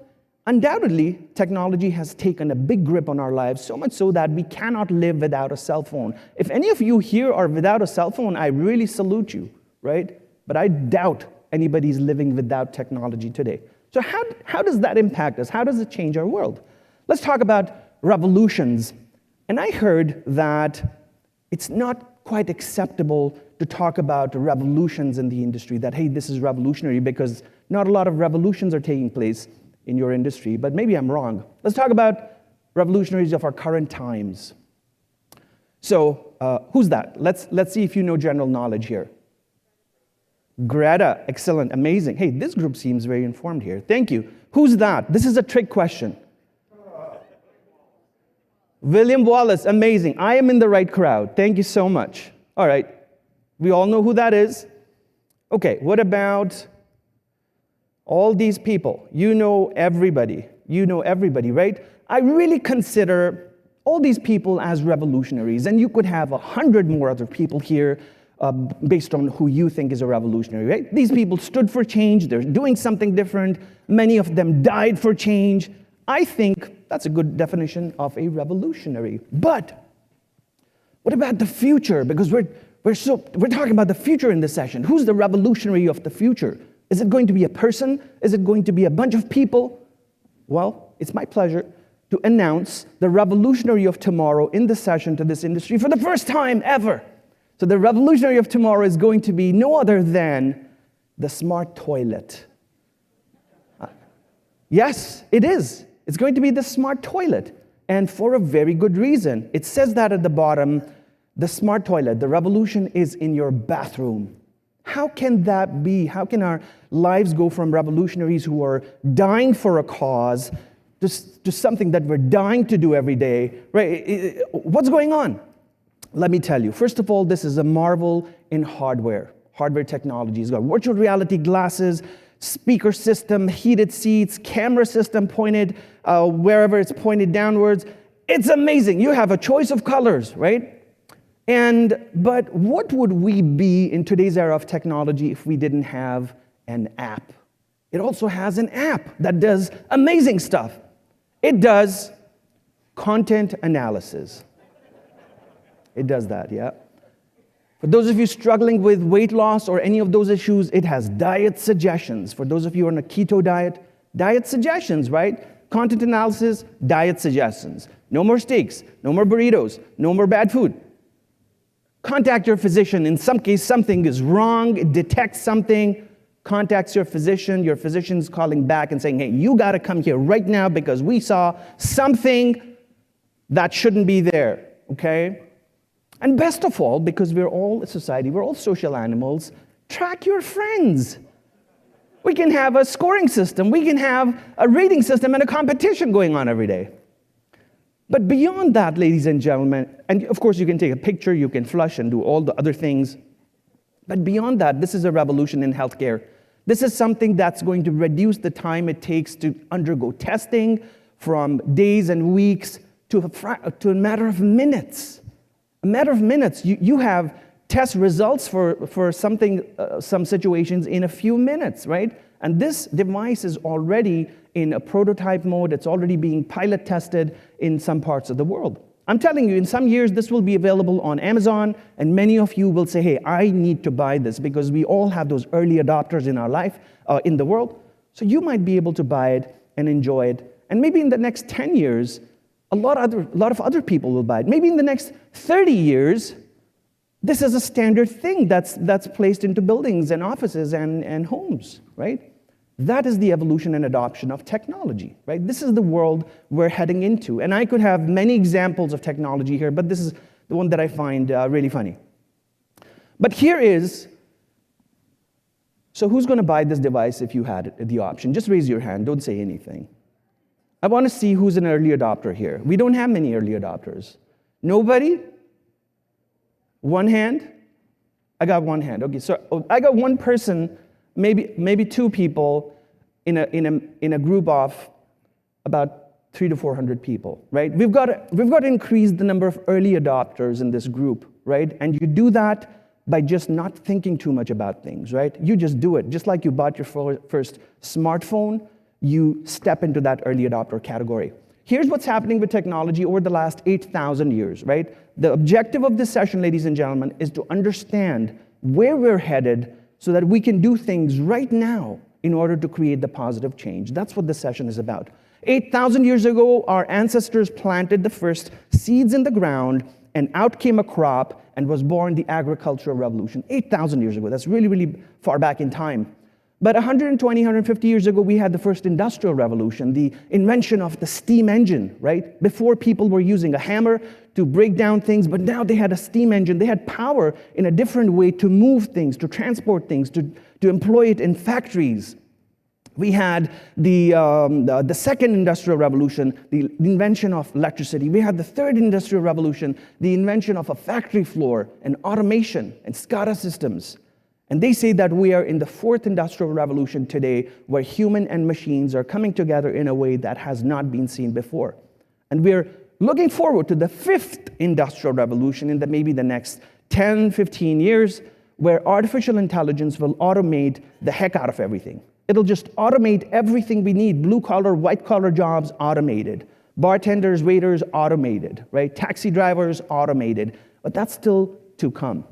Speaker 8: undoubtedly, technology has taken a big grip on our lives, so much so that we cannot live without a cell phone. If any of you here are without a cell phone, I really salute you, right? But I doubt anybody's living without technology today. So how does that impact us? How does it change our world? Let's talk about revolutions. And I heard that it's not quite acceptable to talk about revolutions in the industry, that, hey, this is revolutionary, because not a lot of revolutions are taking place in your industry, but maybe I'm wrong. Let's talk about revolutionaries of our current times. So, who's that? Let's see if you know general knowledge here. Greta, excellent, amazing. Hey, this group seems very informed here. Thank you. Who's that? This is a trick question. William Wallace, amazing. I am in the right crowd. Thank you so much. All right, we all know who that is. Okay, what about all these people? You know everybody. You know everybody, right? I really consider all these people as revolutionaries, and you could have 100 more other people here based on who you think is a revolutionary, right? These people stood for change. They're doing something different. Many of them died for change. I think that's a good definition of a revolutionary. But what about the future? Because we're talking about the future in this session. Who's the revolutionary of the future? Is it going to be a person? Is it going to be a bunch of people? Well, it's my pleasure to announce the revolutionary of tomorrow in this session to this industry for the first time ever. So the revolutionary of tomorrow is going to be no other than the smart toilet. Yes, it is. It's going to be the smart toilet, and for a very good reason. It says that at the bottom, the smart toilet, the revolution is in your bathroom. How can that be? How can our lives go from revolutionaries who are dying for a cause to something that we're dying to do every day, right? What's going on? Let me tell you. First of all, this is a marvel in hardware technology. It's got virtual reality glasses, speaker system, heated seats, camera system pointed wherever it's pointed downwards. It's amazing. You have a choice of colors, right? But what would we be in today's era of technology if we didn't have an app? It also has an app that does amazing stuff. It does content analysis. It does that, yeah. For those of you struggling with weight loss or any of those issues, it has diet suggestions. For those of you on a keto diet, diet suggestions, right? Content analysis, diet suggestions. No more steaks, no more burritos, no more bad food. Contact your physician. In some case, something is wrong, it detects something, contacts your physician's calling back and saying, hey, you gotta come here right now because we saw something that shouldn't be there, okay? And best of all, because we're all a society, we're all social animals, track your friends. We can have a scoring system, we can have a rating system and a competition going on every day. But beyond that, ladies and gentlemen, and of course you can take a picture, you can flush and do all the other things, but beyond that, this is a revolution in healthcare. This is something that's going to reduce the time it takes to undergo testing from days and weeks to a matter of minutes. A matter of minutes. You have test results for some situations in a few minutes, right? And this device is already in a prototype mode. It's already being pilot tested in some parts of the world. I'm telling you, in some years, this will be available on Amazon, and many of you will say, hey, I need to buy this, because we all have those early adopters in our life, in the world. So you might be able to buy it and enjoy it. And maybe in the next 10 years, a lot of other people will buy it. Maybe in the next 30 years, this is a standard thing that's placed into buildings and offices and homes, right? That is the evolution and adoption of technology, right? This is the world we're heading into. And I could have many examples of technology here, but this is the one that I find really funny. But here is, so who's going to buy this device if you had the option? Just raise your hand, don't say anything. I want to see who's an early adopter here. We don't have many early adopters. Nobody? One hand? I got one hand. Okay, so I got one person, maybe two people in a group of about 300 to 400 people, right? We've got to increase the number of early adopters in this group, right? And you do that by just not thinking too much about things, right? You just do it. Just like you bought your first smartphone, you step into that early adopter category. Here's what's happening with technology over the last 8,000 years, right? The objective of this session, ladies and gentlemen, is to understand where we're headed so that we can do things right now in order to create the positive change. That's what this session is about. 8,000 years ago, our ancestors planted the first seeds in the ground, and out came a crop, and was born the agricultural revolution. 8,000 years ago. That's really, really far back in time. But 120, 150 years ago, we had the first industrial revolution, the invention of the steam engine, right? Before, people were using a hammer to break down things, but now they had a steam engine. They had power in a different way to move things, to transport things, to employ it in factories. We had the second industrial revolution, the invention of electricity. We had the third industrial revolution, the invention of a factory floor and automation and SCADA systems. And they say that we are in the fourth industrial revolution today, where human and machines are coming together in a way that has not been seen before. And we're looking forward to the fifth industrial revolution in maybe the next 10, 15 years, where artificial intelligence will automate the heck out of everything. It'll just automate everything we need. Blue-collar, white-collar jobs, automated. Bartenders, waiters, automated, right? Taxi drivers, automated. But that's still to come.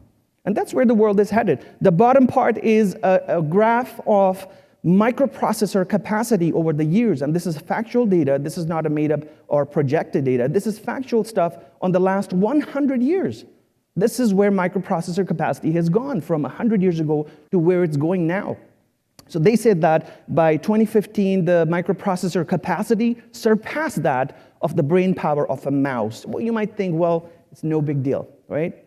Speaker 8: And that's where the world is headed. The bottom part is a graph of microprocessor capacity over the years. And this is factual data. This is not a made-up or projected data. This is factual stuff on the last 100 years. This is where microprocessor capacity has gone from 100 years ago to where it's going now. So they said that by 2015, the microprocessor capacity surpassed that of the brain power of a mouse. Well, you might think, well, it's no big deal, right?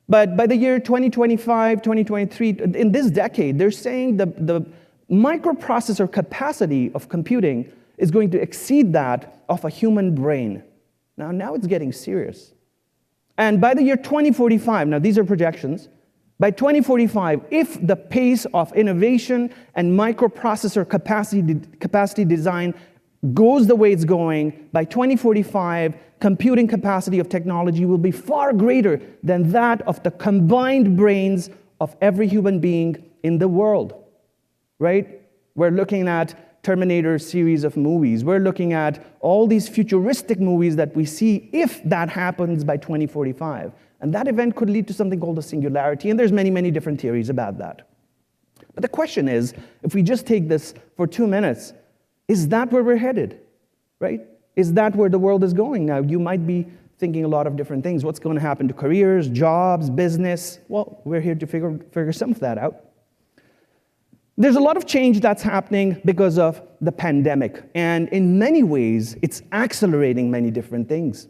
Speaker 8: But by the year 2025, 2023, in this decade, they're saying the microprocessor capacity of computing is going to exceed that of a human brain. Now it's getting serious. And by the year 2045, now these are projections, by 2045, if the pace of innovation and microprocessor capacity design goes the way it's going, by 2045, computing capacity of technology will be far greater than that of the combined brains of every human being in the world, right? We're looking at Terminator series of movies. We're looking at all these futuristic movies that we see if that happens by 2045. And that event could lead to something called a singularity, and there's many, many different theories about that. But the question is, if we just take this for 2 minutes, is that where we're headed, right? Is that where the world is going? Now, you might be thinking a lot of different things. What's going to happen to careers, jobs, business? Well, we're here to figure some of that out. There's a lot of change that's happening because of the pandemic, and in many ways, it's accelerating many different things,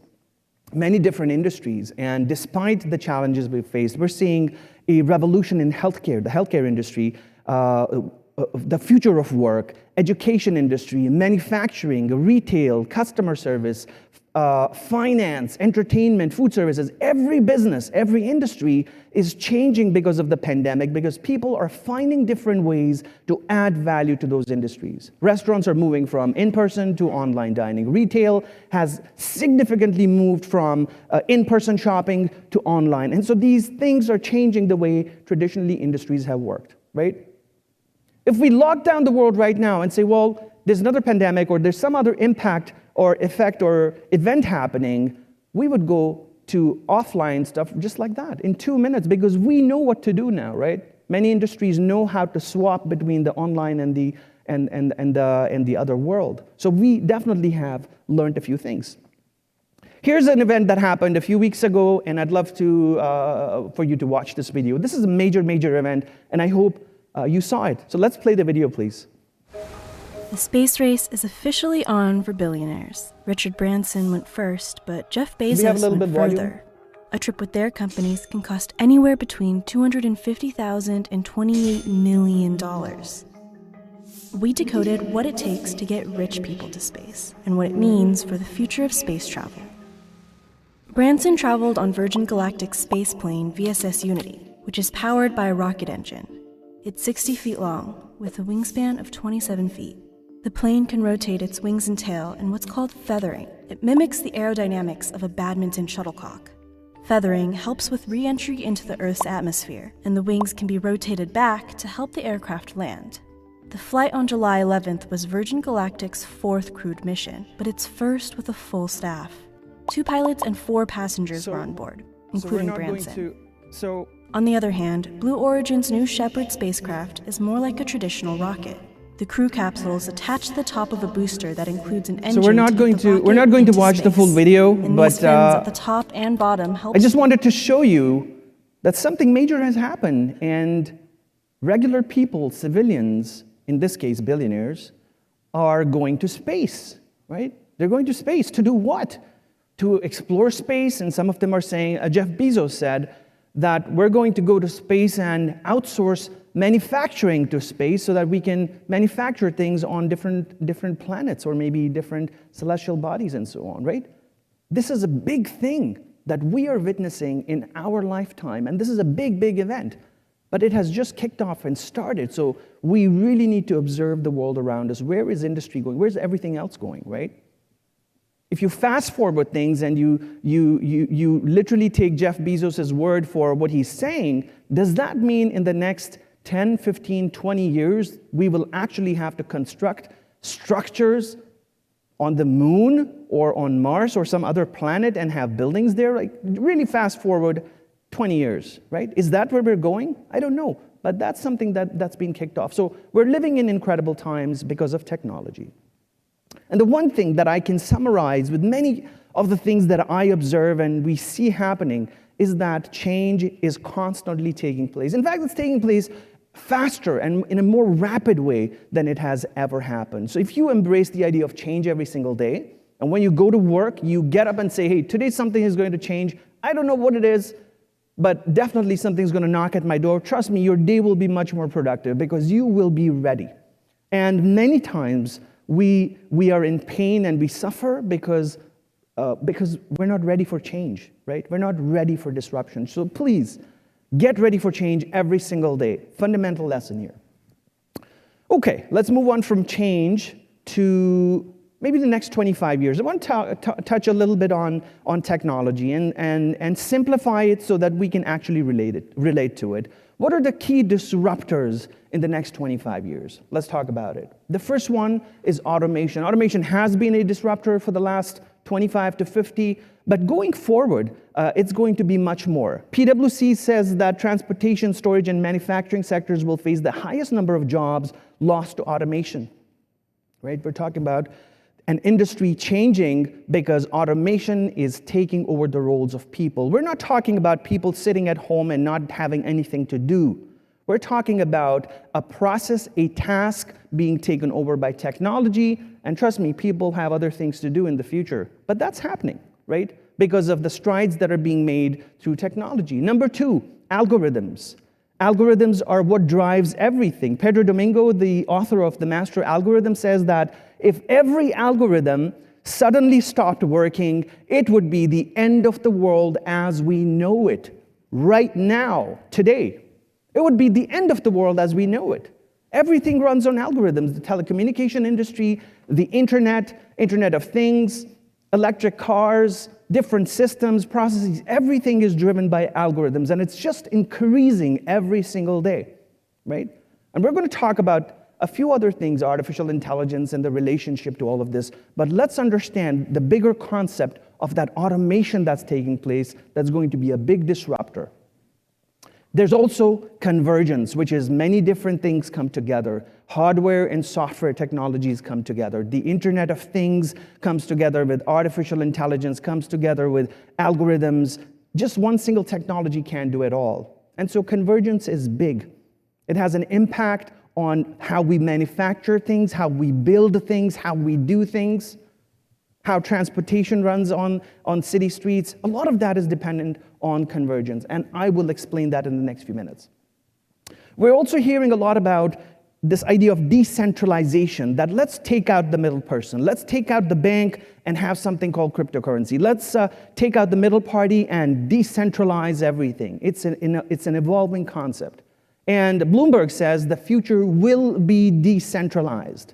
Speaker 8: many different industries, and despite the challenges we've faced, we're seeing a revolution in healthcare, the healthcare industry, the future of work, education industry, manufacturing, retail, customer service, finance, entertainment, food services. Every business, every industry is changing because of the pandemic, because people are finding different ways to add value to those industries. Restaurants are moving from in-person to online dining. Retail has significantly moved from in-person shopping to online. And so these things are changing the way traditionally industries have worked, right? If we lock down the world right now and say, well, there's another pandemic or there's some other impact or effect or event happening, we would go to offline stuff just like that in 2 minutes because we know what to do now, right? Many industries know how to swap between the online and the other world. So we definitely have learned a few things. Here's an event that happened a few weeks ago, and I'd love to for you to watch this video. This is a major, major event, and I hope you saw it. So let's play the video, please.
Speaker 9: The space race is officially on for billionaires. Richard Branson went first, but Jeff Bezos went further. A trip with their companies can cost anywhere between $250,000 and $28 million. We decoded what it takes to get rich people to space, and what it means for the future of space travel. Branson traveled on Virgin Galactic's space plane VSS Unity, which is powered by a rocket engine. It's 60 feet long, with a wingspan of 27 feet. The plane can rotate its wings and tail in what's called feathering. It mimics the aerodynamics of a badminton shuttlecock. Feathering helps with re-entry into the Earth's atmosphere, and the wings can be rotated back to help the aircraft land. The flight on July 11th was Virgin Galactic's 4th crewed mission, but its first with a full staff. 2 pilots and 4 passengers were on board, including Branson. On the other hand, Blue Origin's New Shepard spacecraft is more like a traditional rocket. The crew capsule is attached to the top of a booster that includes an engine.
Speaker 8: So we're not going to watch the full video, but
Speaker 9: at the top and bottom help.
Speaker 8: I just wanted to show you that something major has happened, and regular people, civilians, in this case billionaires, are going to space, right? They're going to space to do what? To explore space, and some of them are saying, Jeff Bezos said that we're going to go to space and outsource manufacturing to space so that we can manufacture things on different planets or maybe different celestial bodies and so on, right? This is a big thing that we are witnessing in our lifetime, and this is a big, big event. But it has just kicked off and started, so we really need to observe the world around us. Where is industry going? Where's everything else going, right? If you fast forward things and you literally take Jeff Bezos' word for what he's saying, does that mean in the next 10, 15, 20 years, we will actually have to construct structures on the moon or on Mars or some other planet and have buildings there? Like, really fast forward 20 years, right? Is that where we're going? I don't know, but that's something that's been kicked off. So we're living in incredible times because of technology. And the one thing that I can summarize with many of the things that I observe and we see happening is that change is constantly taking place. In fact, it's taking place faster and in a more rapid way than it has ever happened. So if you embrace the idea of change every single day, and when you go to work, you get up and say, hey, today something is going to change. I don't know what it is, but definitely something's going to knock at my door. Trust me, your day will be much more productive because you will be ready. And many times we are in pain and we suffer because we're not ready for change, right? We're not ready for disruption. So please, get ready for change every single day. Fundamental lesson here. Okay, let's move on from change to maybe the next 25 years. I want to touch a little bit on technology and simplify it so that we can actually relate to it. What are the key disruptors in the next 25 years? Let's talk about it. The first one is automation. Automation has been a disruptor for the last 25 to 50, but going forward, it's going to be much more. PwC says that transportation, storage, and manufacturing sectors will face the highest number of jobs lost to automation. Right? We're talking about an industry changing because automation is taking over the roles of people. We're not talking about people sitting at home and not having anything to do. We're talking about a process, a task being taken over by technology, and trust me, people have other things to do in the future. But that's happening, right? Because of the strides that are being made through technology. Number two, algorithms. Algorithms are what drives everything. Pedro Domingo, the author of The Master Algorithm, says that if every algorithm suddenly stopped working, it would be the end of the world as we know it right now, today. It would be the end of the world as we know it. Everything runs on algorithms. The telecommunication industry, the internet of things, electric cars, different systems, processes, everything is driven by algorithms, and it's just increasing every single day, right? And we're going to talk about a few other things, artificial intelligence and the relationship to all of this, but let's understand the bigger concept of that automation that's taking place that's going to be a big disruptor. There's also convergence, which is many different things come together. Hardware and software technologies come together. The Internet of Things comes together with artificial intelligence, comes together with algorithms. Just one single technology can't do it all. And so convergence is big. It has an impact on how we manufacture things, how we build things, how we do things, how transportation runs on city streets. A lot of that is dependent on convergence, and I will explain that in the next few minutes. We're also hearing a lot about this idea of decentralization, that let's take out the middle person. Let's take out the bank and have something called cryptocurrency. Let's take out the middle party and decentralize everything. It's an evolving concept. And Bloomberg says the future will be decentralized.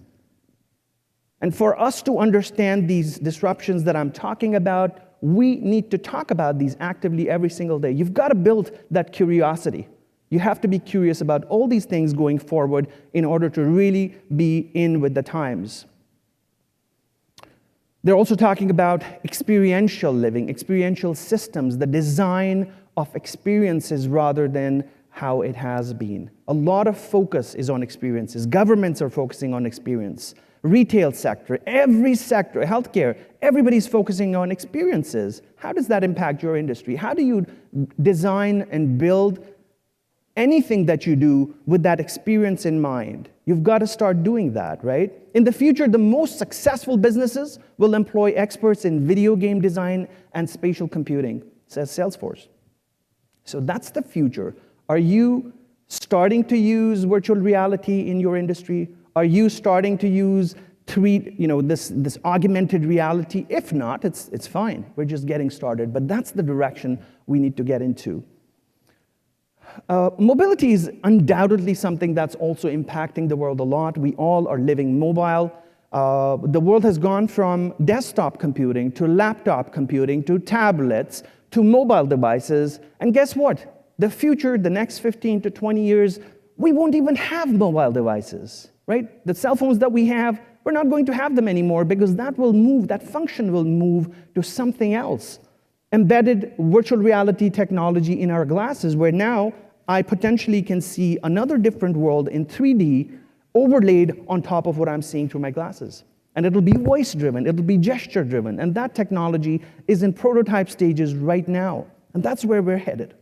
Speaker 8: And for us to understand these disruptions that I'm talking about, we need to talk about these actively every single day. You've got to build that curiosity. You have to be curious about all these things going forward in order to really be in with the times. They're also talking about experiential living, experiential systems, the design of experiences rather than how it has been. A lot of focus is on experiences. Governments are focusing on experience. Retail sector, every sector, healthcare, everybody's focusing on experiences. How does that impact your industry? How do you design and build anything that you do with that experience in mind? You've got to start doing that, right? In the future, the most successful businesses will employ experts in video game design and spatial computing, says Salesforce. So that's the future. Are you starting to use virtual reality in your industry? Are you starting to use this augmented reality? If not, it's fine. We're just getting started. But that's the direction we need to get into. Mobility is undoubtedly something that's also impacting the world a lot. We all are living mobile. The world has gone from desktop computing to laptop computing to tablets to mobile devices. And guess what? The future, the next 15 to 20 years, we won't even have mobile devices. Right? The cell phones that we have, we're not going to have them anymore because that function will move to something else. Embedded virtual reality technology in our glasses, where now I potentially can see another different world in 3D overlaid on top of what I'm seeing through my glasses. And it'll be voice-driven, it'll be gesture-driven, and that technology is in prototype stages right now. And that's where we're headed.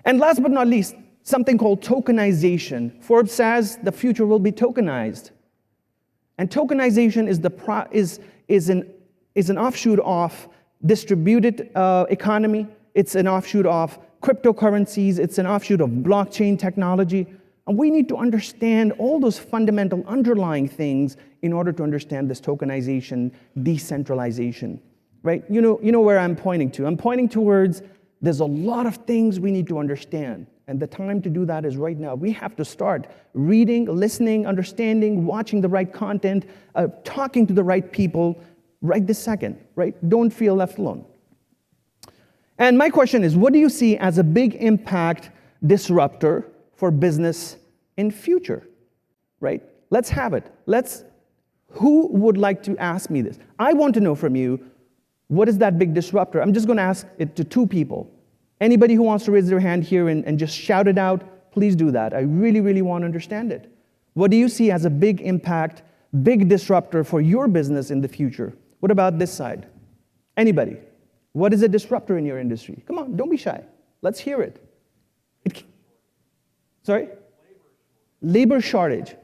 Speaker 8: And last but not least, something called tokenization. Forbes says the future will be tokenized. And tokenization is an offshoot of distributed economy. It's an offshoot of cryptocurrencies. It's an offshoot of blockchain technology. And we need to understand all those fundamental underlying things in order to understand this tokenization, decentralization, right? You know where I'm pointing to. I'm pointing towards there's a lot of things we need to understand. And the time to do that is right now. We have to start reading, listening, understanding, watching the right content, talking to the right people right this second, right? Don't feel left alone. And my question is, what do you see as a big impact disruptor for business in future, right? Let's have it. Who would like to ask me this? I want to know from you, what is that big disruptor? I'm just going to ask it to two people. Anybody who wants to raise their hand here and just shout it out, please do that. I really, really want to understand it. What do you see as a big impact, big disruptor for your business in the future? What about this side? Anybody? What is a disruptor in your industry? Come on, don't be shy. Let's hear it. Sorry? Labor shortage.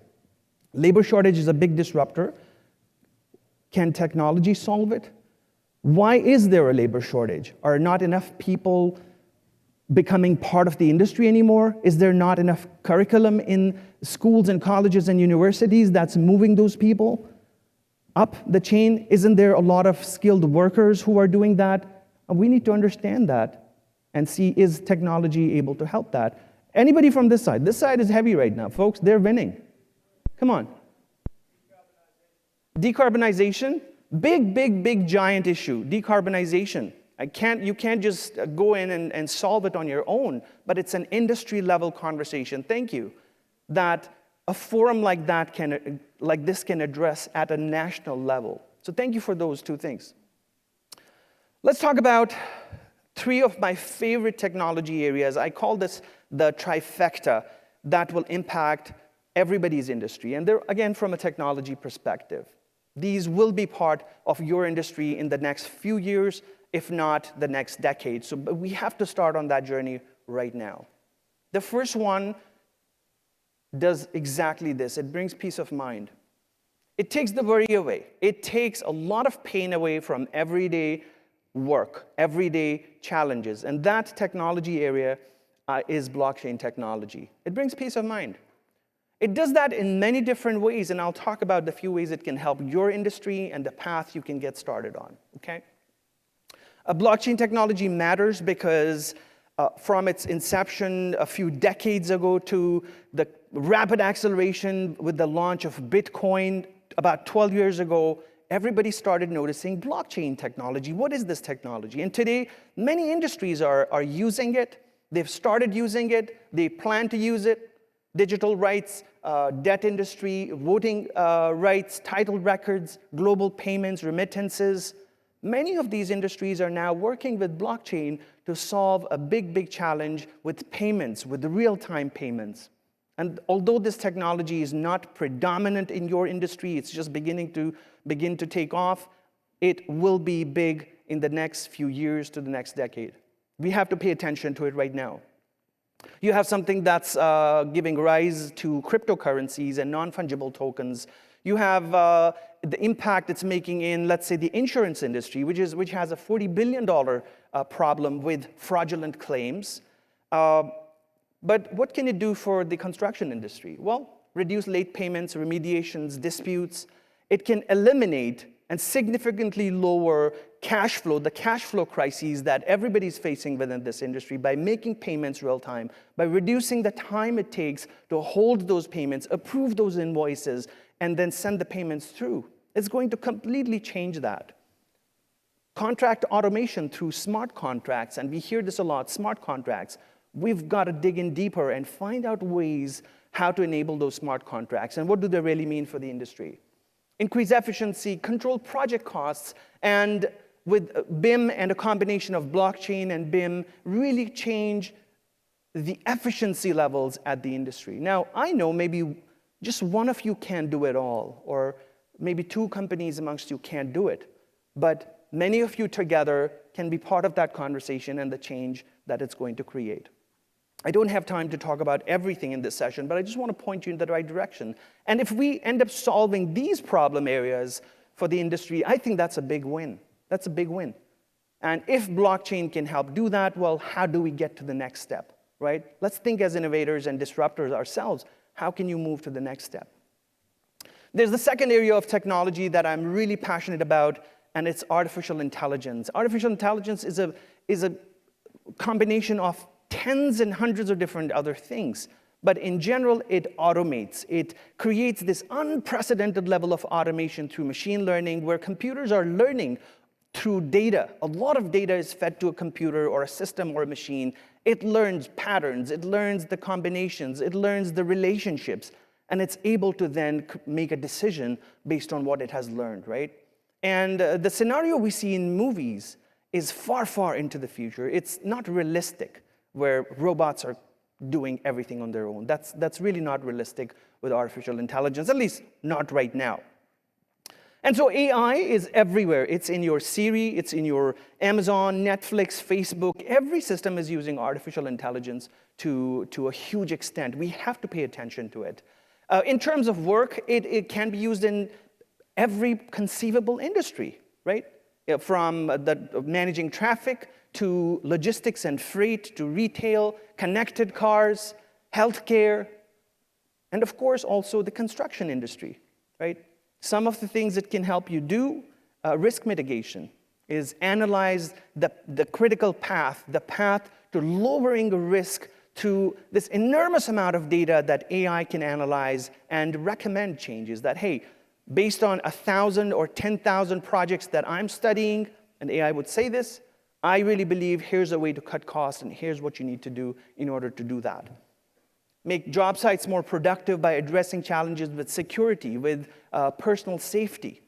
Speaker 8: Labor shortage is a big disruptor. Can technology solve it? Why is there a labor shortage? Are not enough people becoming part of the industry anymore? Is there not enough curriculum in schools and colleges and universities that's moving those people up the chain? Isn't there a lot of skilled workers who are doing that? And we need to understand that and see, is technology able to help that? Anybody from this side? This side is heavy right now, folks. They're winning. Come on. Decarbonization. Big, giant issue. Decarbonization. You can't just go in and solve it on your own, but it's an industry-level conversation. Thank you. That a forum like this can address at a national level. So thank you for those two things. Let's talk about three of my favorite technology areas. I call this the trifecta that will impact everybody's industry. And they're, again, from a technology perspective. These will be part of your industry in the next few years, if not the next decade. So but we have to start on that journey right now. The first one does exactly this. It brings peace of mind. It takes the worry away. It takes a lot of pain away from everyday work, everyday challenges. And that technology area is blockchain technology. It brings peace of mind. It does that in many different ways, and I'll talk about the few ways it can help your industry and the path you can get started on, okay? Blockchain technology matters because from its inception a few decades ago to the rapid acceleration with the launch of Bitcoin about 12 years ago, everybody started noticing blockchain technology. What is this technology? And today, many industries are using it. They've started using it. They plan to use it. Digital rights, debt industry, voting rights, title records, global payments, remittances. Many of these industries are now working with blockchain to solve a big challenge with payments, with real-time payments. And although this technology is not predominant in your industry, it's just begin to take off, it will be big in the next few years to the next decade. We have to pay attention to it right now. You have something that's giving rise to cryptocurrencies and non-fungible tokens. You have the impact it's making in, let's say, the insurance industry, which has a $40 billion problem with fraudulent claims. But what can it do for the construction industry? Well, reduce late payments, remediations, disputes. It can eliminate and significantly lower cash flow, the cash flow crises that everybody's facing within this industry by making payments real time, by reducing the time it takes to hold those payments, approve those invoices, and then send the payments through. It's going to completely change that. Contract automation through smart contracts, and we hear this a lot, smart contracts. We've got to dig in deeper and find out ways how to enable those smart contracts, and what do they really mean for the industry. Increase efficiency, control project costs, and with BIM and a combination of blockchain and BIM, really change the efficiency levels at the industry. Now, I know maybe just one of you can't do it all, or maybe two companies amongst you can't do it, but many of you together can be part of that conversation and the change that it's going to create. I don't have time to talk about everything in this session, but I just want to point you in the right direction. And if we end up solving these problem areas for the industry, I think that's a big win. That's a big win. And if blockchain can help do that, well, how do we get to the next step, right? Let's think as innovators and disruptors ourselves. How can you move to the next step? There's the second area of technology that I'm really passionate about, and it's artificial intelligence. Artificial intelligence is a combination of tens and hundreds of different other things. But in general, it automates. It creates this unprecedented level of automation through machine learning, where computers are learning through data. A lot of data is fed to a computer or a system or a machine, It learns patterns, it learns the combinations, it learns the relationships, and it's able to then make a decision based on what it has learned, right? And the scenario we see in movies is far, far into the future. It's not realistic, where robots are doing everything on their own. That's really not realistic with artificial intelligence, at least not right now. And so AI is everywhere. It's in your Siri, it's in your Amazon, Netflix, Facebook. Every system is using artificial intelligence to a huge extent. We have to pay attention to it. In terms of work, it can be used in every conceivable industry, right? From managing traffic to logistics and freight to retail, connected cars, healthcare, and of course also the construction industry, right? Some of the things it can help you do, risk mitigation, is analyze the critical path, the path to lowering risk to this enormous amount of data that AI can analyze and recommend changes that, hey, based on 1,000 or 10,000 projects that I'm studying, and AI would say this, I really believe here's a way to cut costs and here's what you need to do in order to do that. Make job sites more productive by addressing challenges with security, with personal safety.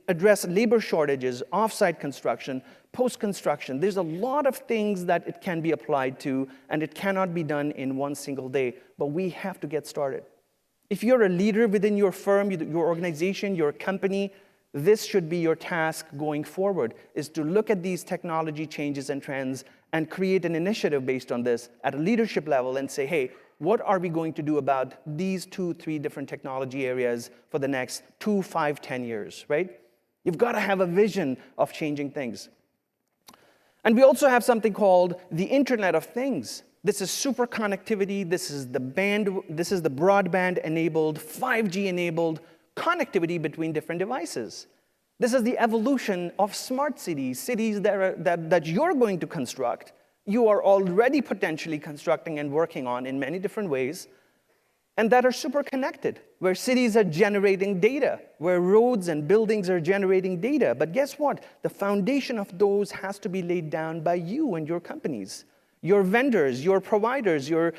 Speaker 8: Address labor shortages, off-site construction, post-construction. There's a lot of things that it can be applied to, and it cannot be done in one single day, but we have to get started. If you're a leader within your firm, your organization, your company, this should be your task going forward, is to look at these technology changes and trends and create an initiative based on this at a leadership level and say, hey, what are we going to do about these 2-3 different technology areas for the next 2, 5, 10 years, right? You've got to have a vision of changing things. And we also have something called the Internet of Things. This is super connectivity. This is the broadband-enabled, 5G-enabled connectivity between different devices. This is the evolution of smart cities, cities that you're going to construct. You are already potentially constructing and working on in many different ways, and that are super connected, where cities are generating data, where roads and buildings are generating data. But guess what? The foundation of those has to be laid down by you and your companies, your vendors, your providers, your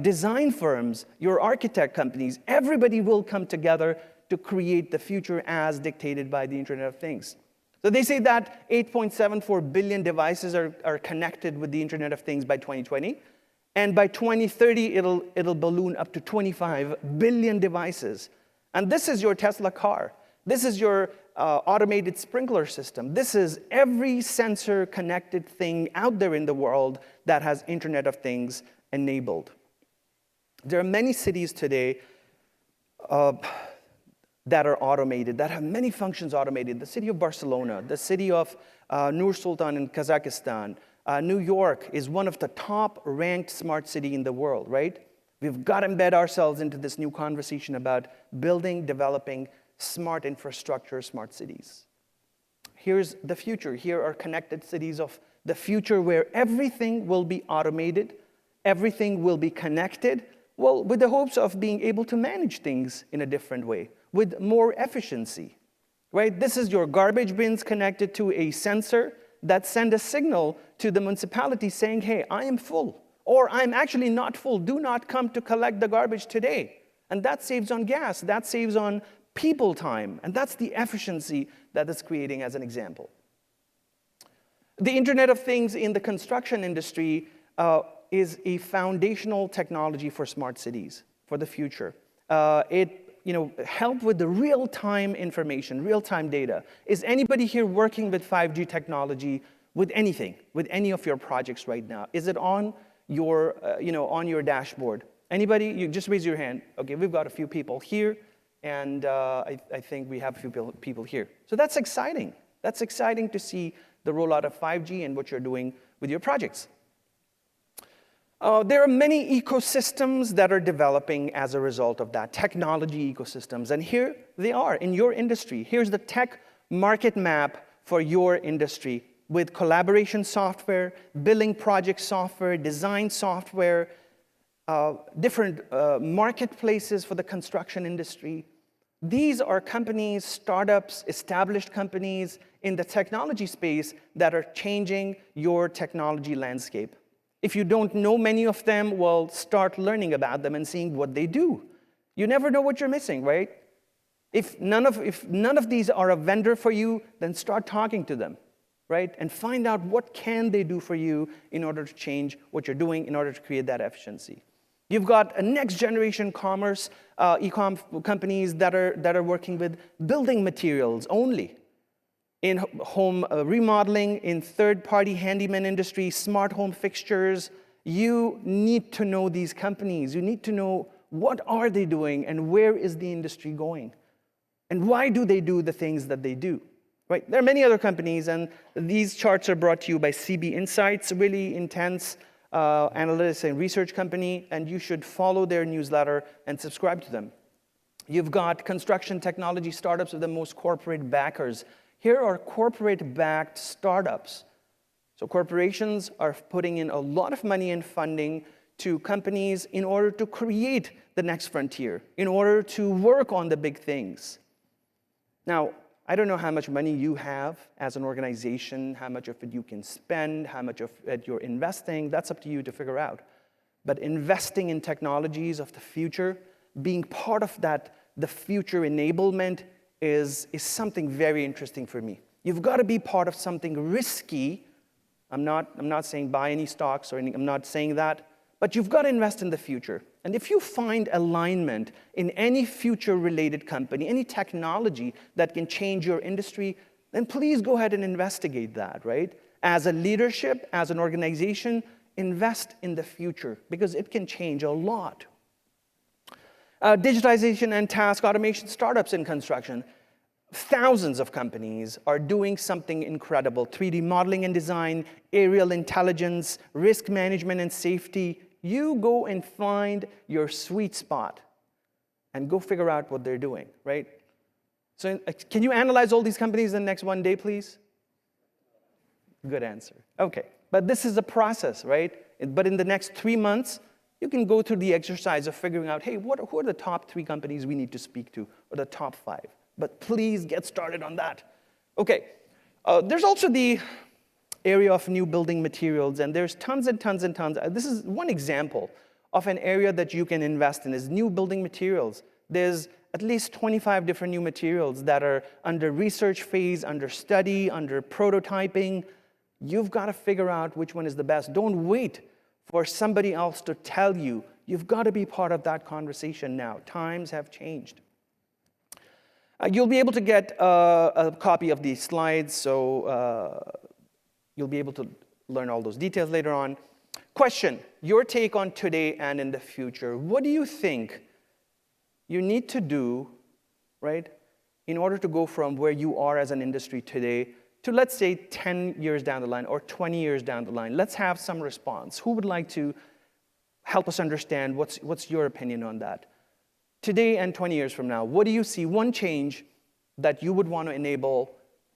Speaker 8: design firms, your architect companies. Everybody will come together to create the future as dictated by the Internet of Things. So they say that 8.74 billion devices are connected with the Internet of Things by 2020. And by 2030, it'll balloon up to 25 billion devices. And this is your Tesla car. This is your automated sprinkler system. This is every sensor connected thing out there in the world that has Internet of Things enabled. There are many cities today that are automated, that have many functions automated. The city of Barcelona, the city of Nur Sultan in Kazakhstan, New York is one of the top ranked smart city in the world, right? We've got to embed ourselves into this new conversation about building, developing smart infrastructure, smart cities. Here's the future. Here are connected cities of the future where everything will be automated, everything will be connected, well, with the hopes of being able to manage things in a different way, with more efficiency, right? This is your garbage bins connected to a sensor that send a signal to the municipality saying, hey, I am full, or I'm actually not full. Do not come to collect the garbage today. And that saves on gas. That saves on people time. And that's the efficiency that it's creating as an example. The Internet of Things in the construction industry is a foundational technology for smart cities, for the future. Help with the real-time information, real-time data. Is anybody here working with 5G technology with anything, with any of your projects right now? Is it on your, on your dashboard? Anybody? You just raise your hand. Okay, we've got a few people here, and I think we have a few people here. So that's exciting. That's exciting to see the rollout of 5G and what you're doing with your projects. There are many ecosystems that are developing as a result of that, technology ecosystems. And here they are in your industry. Here's the tech market map for your industry with collaboration software, billing project software, design software, different marketplaces for the construction industry. These are companies, startups, established companies in the technology space that are changing your technology landscape. If you don't know many of them, well, start learning about them and seeing what they do. You never know what you're missing, right? If none of these are a vendor for you, then start talking to them, right? And find out what can they do for you in order to change what you're doing, in order to create that efficiency. You've got a next generation commerce, e-com companies that are working with building materials only, in home remodeling, in third-party handyman industry, smart home fixtures. You need to know these companies. You need to know what are they doing and where is the industry going? And why do they do the things that they do? Right? There are many other companies, and these charts are brought to you by CB Insights, really intense analytics and research company, and you should follow their newsletter and subscribe to them. You've got construction technology startups with the most corporate backers. Here are corporate-backed startups. So corporations are putting in a lot of money and funding to companies in order to create the next frontier, in order to work on the big things. Now, I don't know how much money you have as an organization, how much of it you can spend, how much of it you're investing. That's up to you to figure out. But investing in technologies of the future, being part of that, the future enablement is something very interesting for me. You've got to be part of something risky. I'm not saying buy any stocks or anything. I'm not saying that. But you've got to invest in the future. And if you find alignment in any future-related company, any technology that can change your industry, then please go ahead and investigate that, right? As a leadership, as an organization, invest in the future because it can change a lot. Digitization and task automation startups in construction. Thousands of companies are doing something incredible. 3D modeling and design, aerial intelligence, risk management and safety. You go and find your sweet spot and go figure out what they're doing, right? So can you analyze all these companies in the next one day, please? Good answer. Okay, but this is a process, right? But in the next 3 months, you can go through the exercise of figuring out, hey, who are the top 3 companies we need to speak to, or the top 5? But please get started on that. Okay, there's also the area of new building materials, and there's tons and tons and tons. This is one example of an area that you can invest in is new building materials. There's at least 25 different new materials that are under research phase, under study, under prototyping. You've got to figure out which one is the best. Don't wait for somebody else to tell you. You've got to be part of that conversation now. Times have changed. You'll be able to get a copy of these slides, so you'll be able to learn all those details later on. Question, your take on today and in the future. What do you think you need to do, right, in order to go from where you are as an industry today to, let's say, 10 years down the line or 20 years down the line? Let's have some response. Who would like to help us understand what's your opinion on that? Today and 20 years from now, what do you see one change that you would want to enable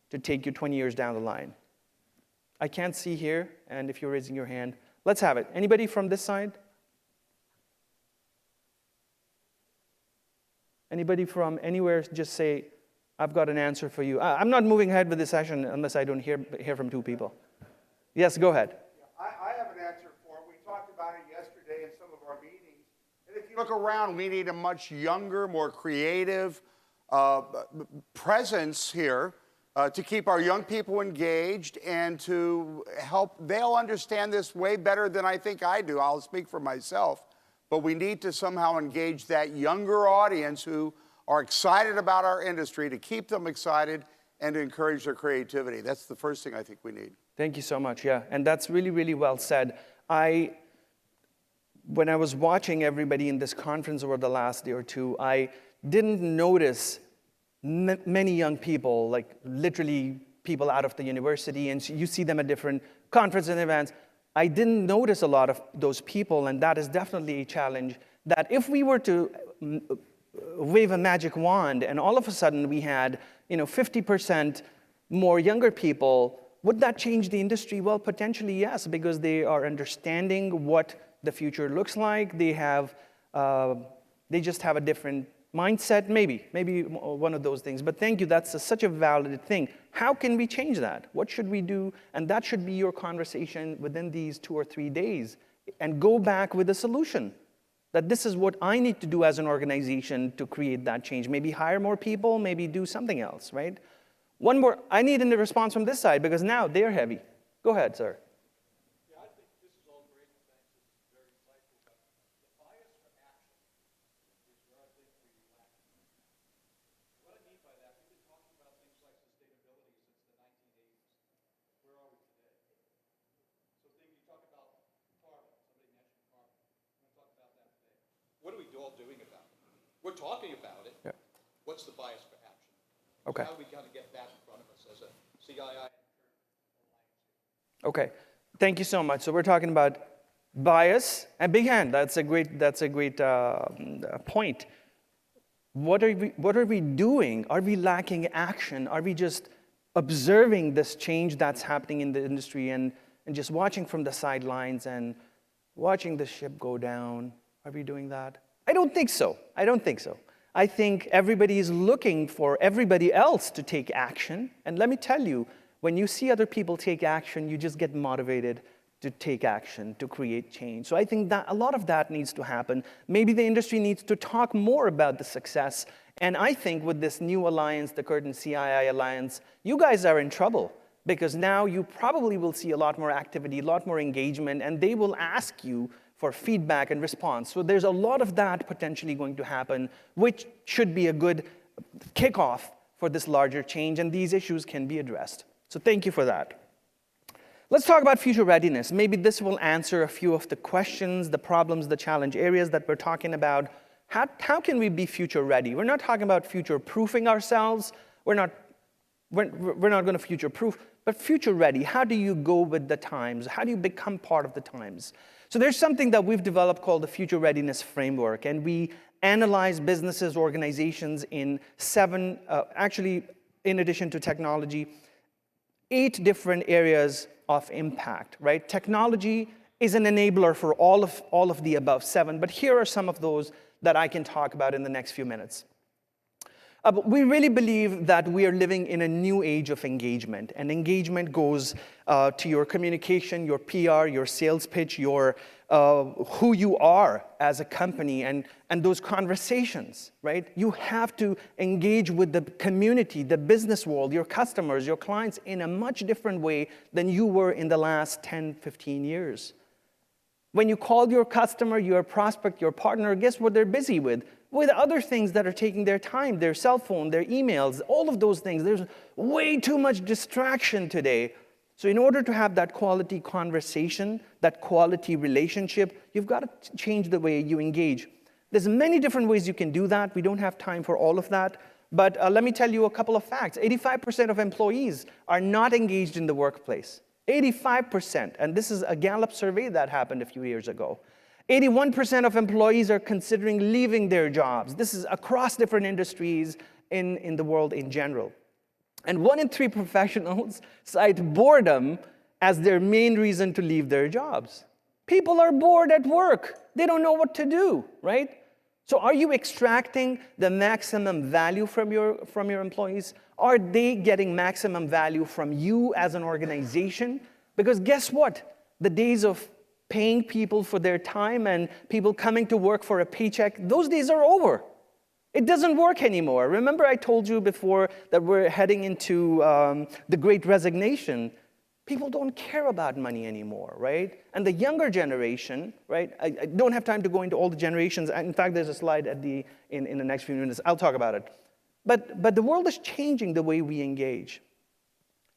Speaker 8: to take you 20 years down the line? I can't see here, and if you're raising your hand, let's have it. Anybody from this side? Anybody from anywhere, just say, I've got an answer for you. I'm not moving ahead with this session unless I don't hear from 2 people. Yes, go ahead.
Speaker 5: I have an answer for it. We talked about it yesterday in some of our meetings. And if you look around, we need a much younger, more creative presence here to keep our young people engaged and to help. They'll understand this way better than I think I do. I'll speak for myself. But we need to somehow engage that younger audience who are excited about our industry, to keep them excited and to encourage their creativity. That's the first thing I think we need.
Speaker 8: Thank you so much, yeah. And that's really, really well said. When I was watching everybody in this conference over the last day or 2, I didn't notice many young people, like literally people out of the university, and you see them at different conferences and events. I didn't notice a lot of those people, and that is definitely a challenge, that if we were to wave a magic wand and all of a sudden we had 50% more younger people, would that change the industry? Well, potentially yes, because they are understanding what the future looks like. They just have a different Mindset, maybe one of those things. But thank you, that's such a valid thing. How can we change that? What should we do? And that should be your conversation within these 2 or 3 days. And go back with a solution. That this is what I need to do as an organization to create that change. Maybe hire more people, maybe do something else, right? One more, I need a response from this side because now they're heavy. Go ahead, sir.
Speaker 10: Yeah, I think this is all great. Thanks. It's very insightful. But the bias for action is where I think we lack. What I mean by that, we've been talking about things like sustainability since the 1980s. Where are we today? So you talk about carbon. Somebody mentioned carbon. I'm going to talk about that today. What are we all doing about it? We're talking about it. Yeah. What's the bias for action?
Speaker 8: Okay.
Speaker 10: So how do we kind of get that in front of us as a CII?
Speaker 8: Okay, thank you so much. So we're talking about bias and big hand. That's a great point. What are we doing? Are we lacking action? Are we just observing this change that's happening in the industry and just watching from the sidelines and watching the ship go down? Are we doing that? I don't think so. I think everybody is looking for everybody else to take action. And let me tell you, when you see other people take action, you just get motivated to take action, to create change. So I think that a lot of that needs to happen. Maybe the industry needs to talk more about the success. And I think with this new alliance, the CURT and CII alliance, you guys are in trouble because now you probably will see a lot more activity, a lot more engagement, and they will ask you for feedback and response. So there's a lot of that potentially going to happen, which should be a good kickoff for this larger change, and these issues can be addressed. So thank you for that. Let's talk about future readiness. Maybe this will answer a few of the questions, the problems, the challenge areas that we're talking about. How can we be future ready? We're not talking about future proofing ourselves. We're not going to future proof, but future ready. How do you go with the times? How do you become part of the times? So there's something that we've developed called the Future Readiness Framework, and we analyze businesses, organizations in 7, actually in addition to technology, 8 different areas of impact, right? Technology is an enabler for all of the above 7, but here are some of those that I can talk about in the next few minutes. But we really believe that we are living in a new age of engagement, and engagement goes to your communication, your PR, your sales pitch, your who you are as a company, and those conversations, right? You have to engage with the community, the business world, your customers, your clients in a much different way than you were in the last 10, 15 years. When you call your customer, your prospect, your partner, guess what they're busy with? With other things that are taking their time, their cell phone, their emails, all of those things. There's way too much distraction today. So in order to have that quality conversation, that quality relationship, you've got to change the way you engage. There's many different ways you can do that. We don't have time for all of that. But let me tell you a couple of facts. 85% of employees are not engaged in the workplace. 85%. And this is a Gallup survey that happened a few years ago. 81% of employees are considering leaving their jobs. This is across different industries in the world in general. And 1 in 3 professionals cite boredom as their main reason to leave their jobs. People are bored at work. They don't know what to do, right? So are you extracting the maximum value from your employees? Are they getting maximum value from you as an organization? Because guess what? The days of paying people for their time and people coming to work for a paycheck, those days are over. It doesn't work anymore. Remember I told you before that we're heading into the Great Resignation. People don't care about money anymore, right? And the younger generation, right? I don't have time to go into all the generations. In fact, there's a slide in the next few minutes. I'll talk about it. But the world is changing the way we engage.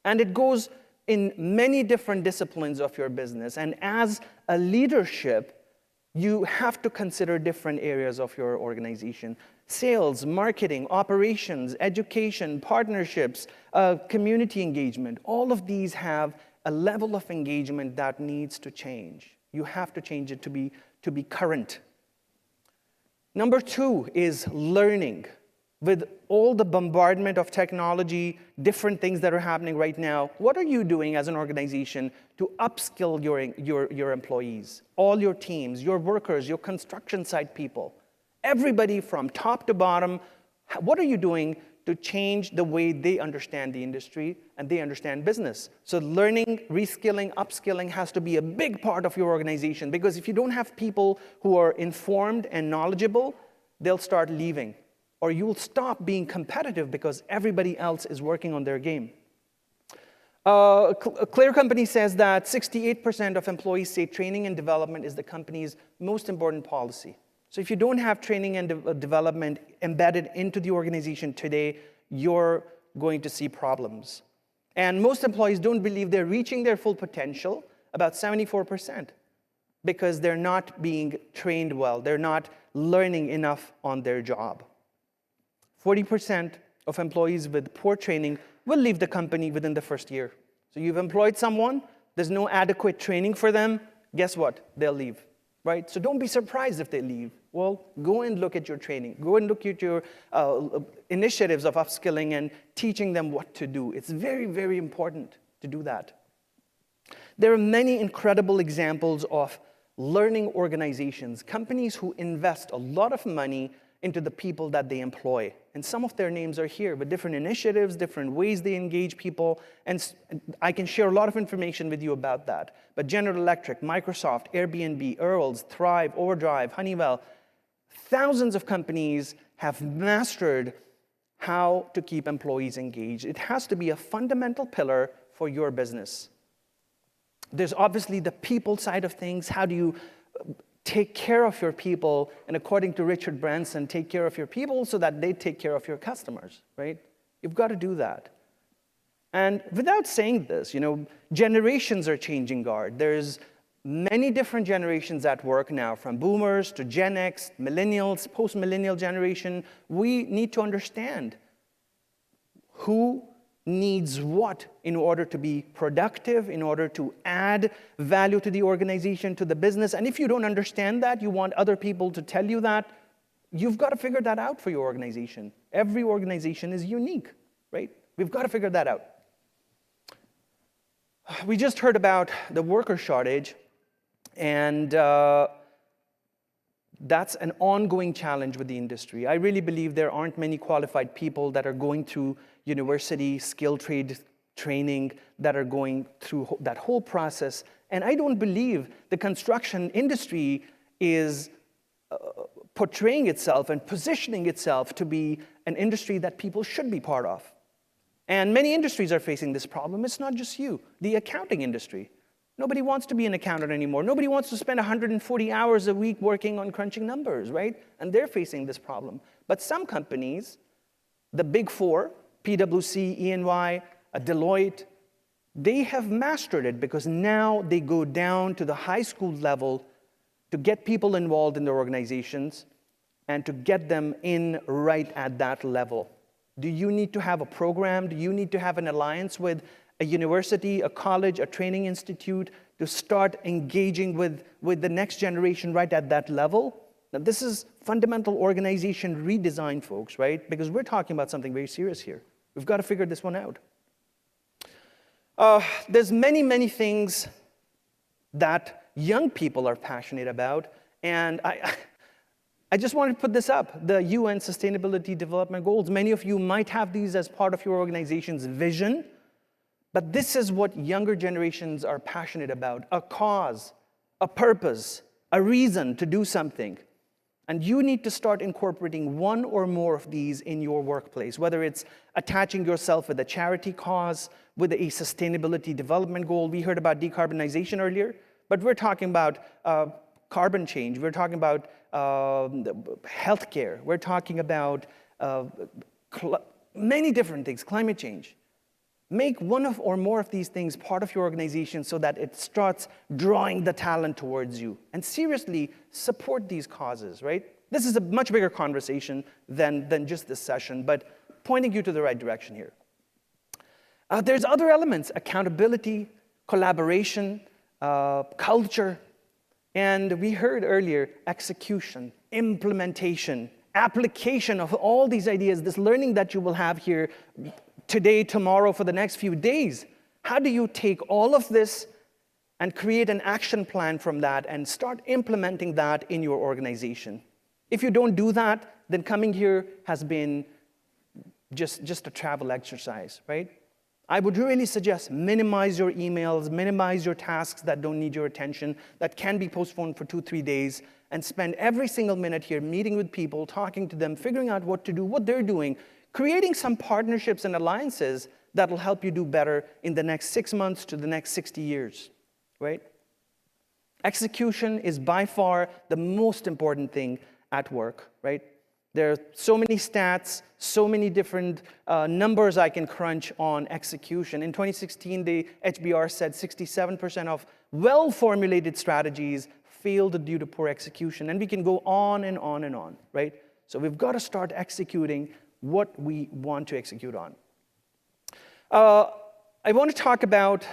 Speaker 8: And it goes in many different disciplines of your business. And as a leadership, you have to consider different areas of your organization. Sales, marketing, operations, education, partnerships, community engagement. All of these have a level of engagement that needs to change. You have to change it to be current. Number 2 is learning. With all the bombardment of technology, different things that are happening right now, what are you doing as an organization to upskill your employees, all your teams, your workers, your construction site people? Everybody from top to bottom, what are you doing to change the way they understand the industry and they understand business? So learning, reskilling, upskilling has to be a big part of your organization, because if you don't have people who are informed and knowledgeable, they'll start leaving, or you'll stop being competitive because everybody else is working on their game. A Clear Company says that 68% of employees say training and development is the company's most important policy. So if you don't have training and development embedded into the organization today, you're going to see problems. And most employees don't believe they're reaching their full potential, about 74%, because they're not being trained well. They're not learning enough on their job. 40% of employees with poor training will leave the company within the first year. So you've employed someone, there's no adequate training for them, guess what? They'll leave, right? So don't be surprised if they leave. Well, go and look at your training. Go and look at your initiatives of upskilling and teaching them what to do. It's very, very important to do that. There are many incredible examples of learning organizations, companies who invest a lot of money into the people that they employ. And some of their names are here with different initiatives, different ways they engage people, and I can share a lot of information with you about that. But General Electric, Microsoft, Airbnb, Earls, Thrive, Overdrive, Honeywell, thousands of companies have mastered how to keep employees engaged. It has to be a fundamental pillar for your business. There's obviously the people side of things. How do you take care of your people? And according to Richard Branson, take care of your people so that they take care of your customers, right? You've got to do that. And without saying this, generations are changing guard. There's many different generations at work now, from boomers to Gen X, millennials, post-millennial generation. We need to understand who needs what in order to be productive, in order to add value to the organization, to the business. And if you don't understand that, you want other people to tell you that, you've got to figure that out for your organization. Every organization is unique, right? We've got to figure that out. We just heard about the worker shortage, and that's an ongoing challenge with the industry. I really believe there aren't many qualified people that are going through university, skill trade training, that are going through that whole process. And I don't believe the construction industry is portraying itself and positioning itself to be an industry that people should be part of. And many industries are facing this problem. It's not just you. The accounting industry. Nobody wants to be an accountant anymore. Nobody wants to spend 140 hours a week working on crunching numbers, right? And they're facing this problem. But some companies, the big four, PwC, E&Y, Deloitte, they have mastered it, because now they go down to the high school level to get people involved in their organizations and to get them in right at that level. Do you need to have a program? Do you need to have an alliance with a university, a college, a training institute to start engaging with the next generation right at that level? Now, this is fundamental organization redesign, folks, right? Because we're talking about something very serious here. We've got to figure this one out. There's many, many things that young people are passionate about, and I just wanted to put this up, the UN Sustainability Development Goals. Many of you might have these as part of your organization's vision, but this is what younger generations are passionate about: a cause, a purpose, a reason to do something. And you need to start incorporating one or more of these in your workplace, whether it's attaching yourself with a charity cause, with a sustainability development goal. We heard about decarbonization earlier, but we're talking about carbon change. We're talking about healthcare. We're talking about many different things, climate change. Make one or more of these things part of your organization so that it starts drawing the talent towards you. And seriously, support these causes, right? This is a much bigger conversation than just this session, but pointing you to the right direction here. There's other elements: accountability, collaboration, culture, and we heard earlier, execution, implementation, application of all these ideas, this learning that you will have here today, tomorrow, for the next few days. How do you take all of this and create an action plan from that and start implementing that in your organization? If you don't do that, then coming here has been just a travel exercise, right? I would really suggest minimize your emails, minimize your tasks that don't need your attention, that can be postponed for 2-3 days, and spend every single minute here meeting with people, talking to them, figuring out what to do, what they're doing, creating some partnerships and alliances that will help you do better in the next 6 months to the next 60 years, right? Execution is by far the most important thing at work, right? There are so many stats, so many different numbers I can crunch on execution. In 2016, the HBR said 67% of well-formulated strategies failed due to poor execution. And we can go on and on and on, right? So we've got to start executing what we want to execute on. I want to talk about,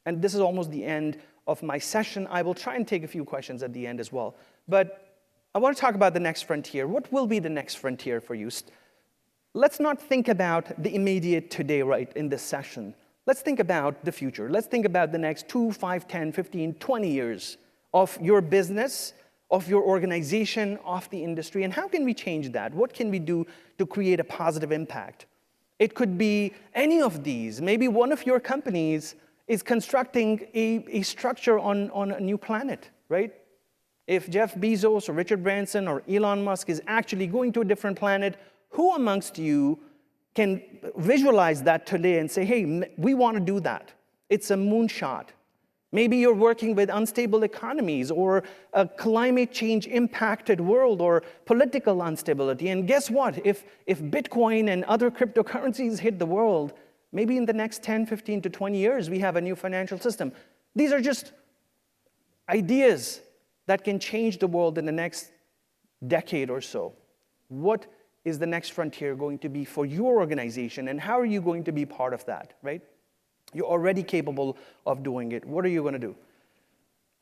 Speaker 8: and this is almost the end of my session. I will try and take a few questions at the end as well. But I want to talk about the next frontier. What will be the next frontier for you? Let's not think about the immediate today, right, in this session. Let's think about the future. Let's think about the next 2, 5, 10, 15, 20 years of your business, of your organization, of the industry, and how can we change that? What can we do to create a positive impact? It could be any of these. Maybe one of your companies is constructing a structure on a new planet, right? If Jeff Bezos or Richard Branson or Elon Musk is actually going to a different planet, who amongst you can visualize that today and say, hey, we want to do that? It's a moonshot. Maybe you're working with unstable economies or a climate change impacted world or political instability. And guess what? If Bitcoin and other cryptocurrencies hit the world, maybe in the next 10, 15 to 20 years, we have a new financial system. These are just ideas that can change the world in the next decade or so. What is the next frontier going to be for your organization, and how are you going to be part of that, right? You're already capable of doing it. What are you going to do?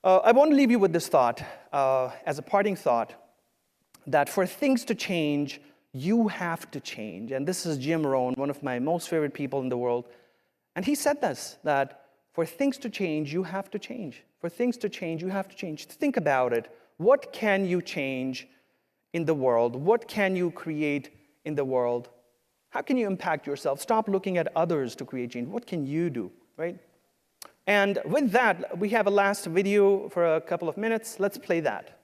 Speaker 8: I want to leave you with this thought, as a parting thought, that for things to change, you have to change. And this is Jim Rohn, one of my most favorite people in the world. And he said this, that for things to change, you have to change. For things to change, you have to change. Think about it. What can you change in the world? What can you create in the world? How can you impact yourself? Stop looking at others to create change. What can you do, right? And with that, we have a last video for a couple of minutes. Let's play that.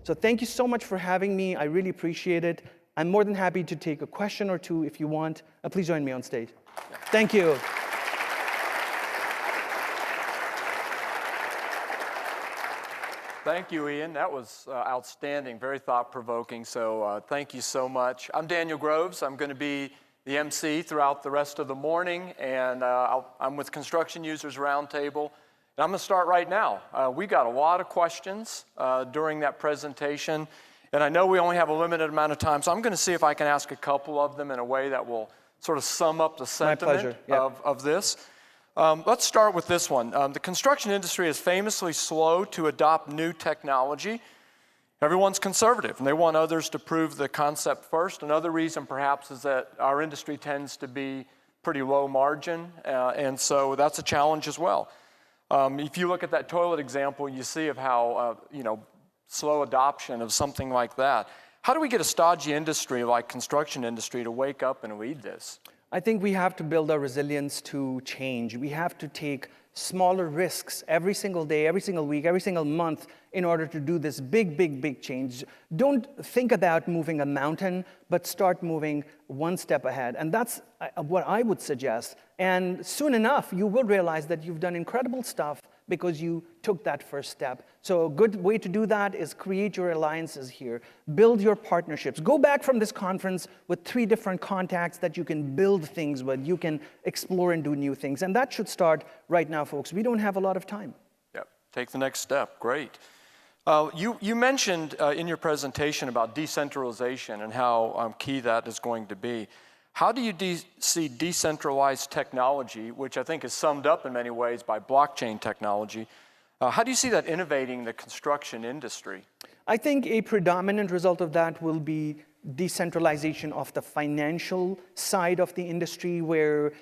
Speaker 8: So thank you so much for having me. I really appreciate it. I'm more than happy to take a question or two if you want. Please join me on stage. Thank you.
Speaker 11: Thank you, Ian. That was outstanding, very thought-provoking, so thank you so much. I'm Daniel Groves. I'm going to be the MC throughout the rest of the morning, and I'm with Construction Users Roundtable, And I'm going to start right now. We got a lot of questions during that presentation, and I know we only have a limited amount of time, so I'm going to see if I can ask a couple of them in a way that will sort of sum up the sentiment of this. Let's start with this one. The construction industry is famously slow to adopt new technology. Everyone's conservative, and they want others to prove the concept first. Another reason, perhaps, is that our industry tends to be pretty low margin, and so that's a challenge as well. If you look at that toilet example, you see of how, slow adoption of something like that. How do we get a stodgy industry like construction industry to wake up and lead this?
Speaker 8: I think we have to build our resilience to change. We have to take smaller risks every single day, every single week, every single month in order to do this big, big, big change. Don't think about moving a mountain, but start moving one step ahead. And that's what I would suggest. And soon enough, you will realize that you've done incredible stuff because you took that first step. So a good way to do that is create your alliances here. Build your partnerships. Go back from this conference with 3 different contacts that you can build things with. You can explore and do new things. And that should start right now, folks. We don't have a lot of time.
Speaker 11: Yep, take the next step. Great. You mentioned in your presentation about decentralization and how key that is going to be. How do you see decentralized technology, which I think is summed up in many ways by blockchain technology, how do you see that innovating the construction industry?
Speaker 8: I think a predominant result of that will be decentralization of the financial side of the industry, where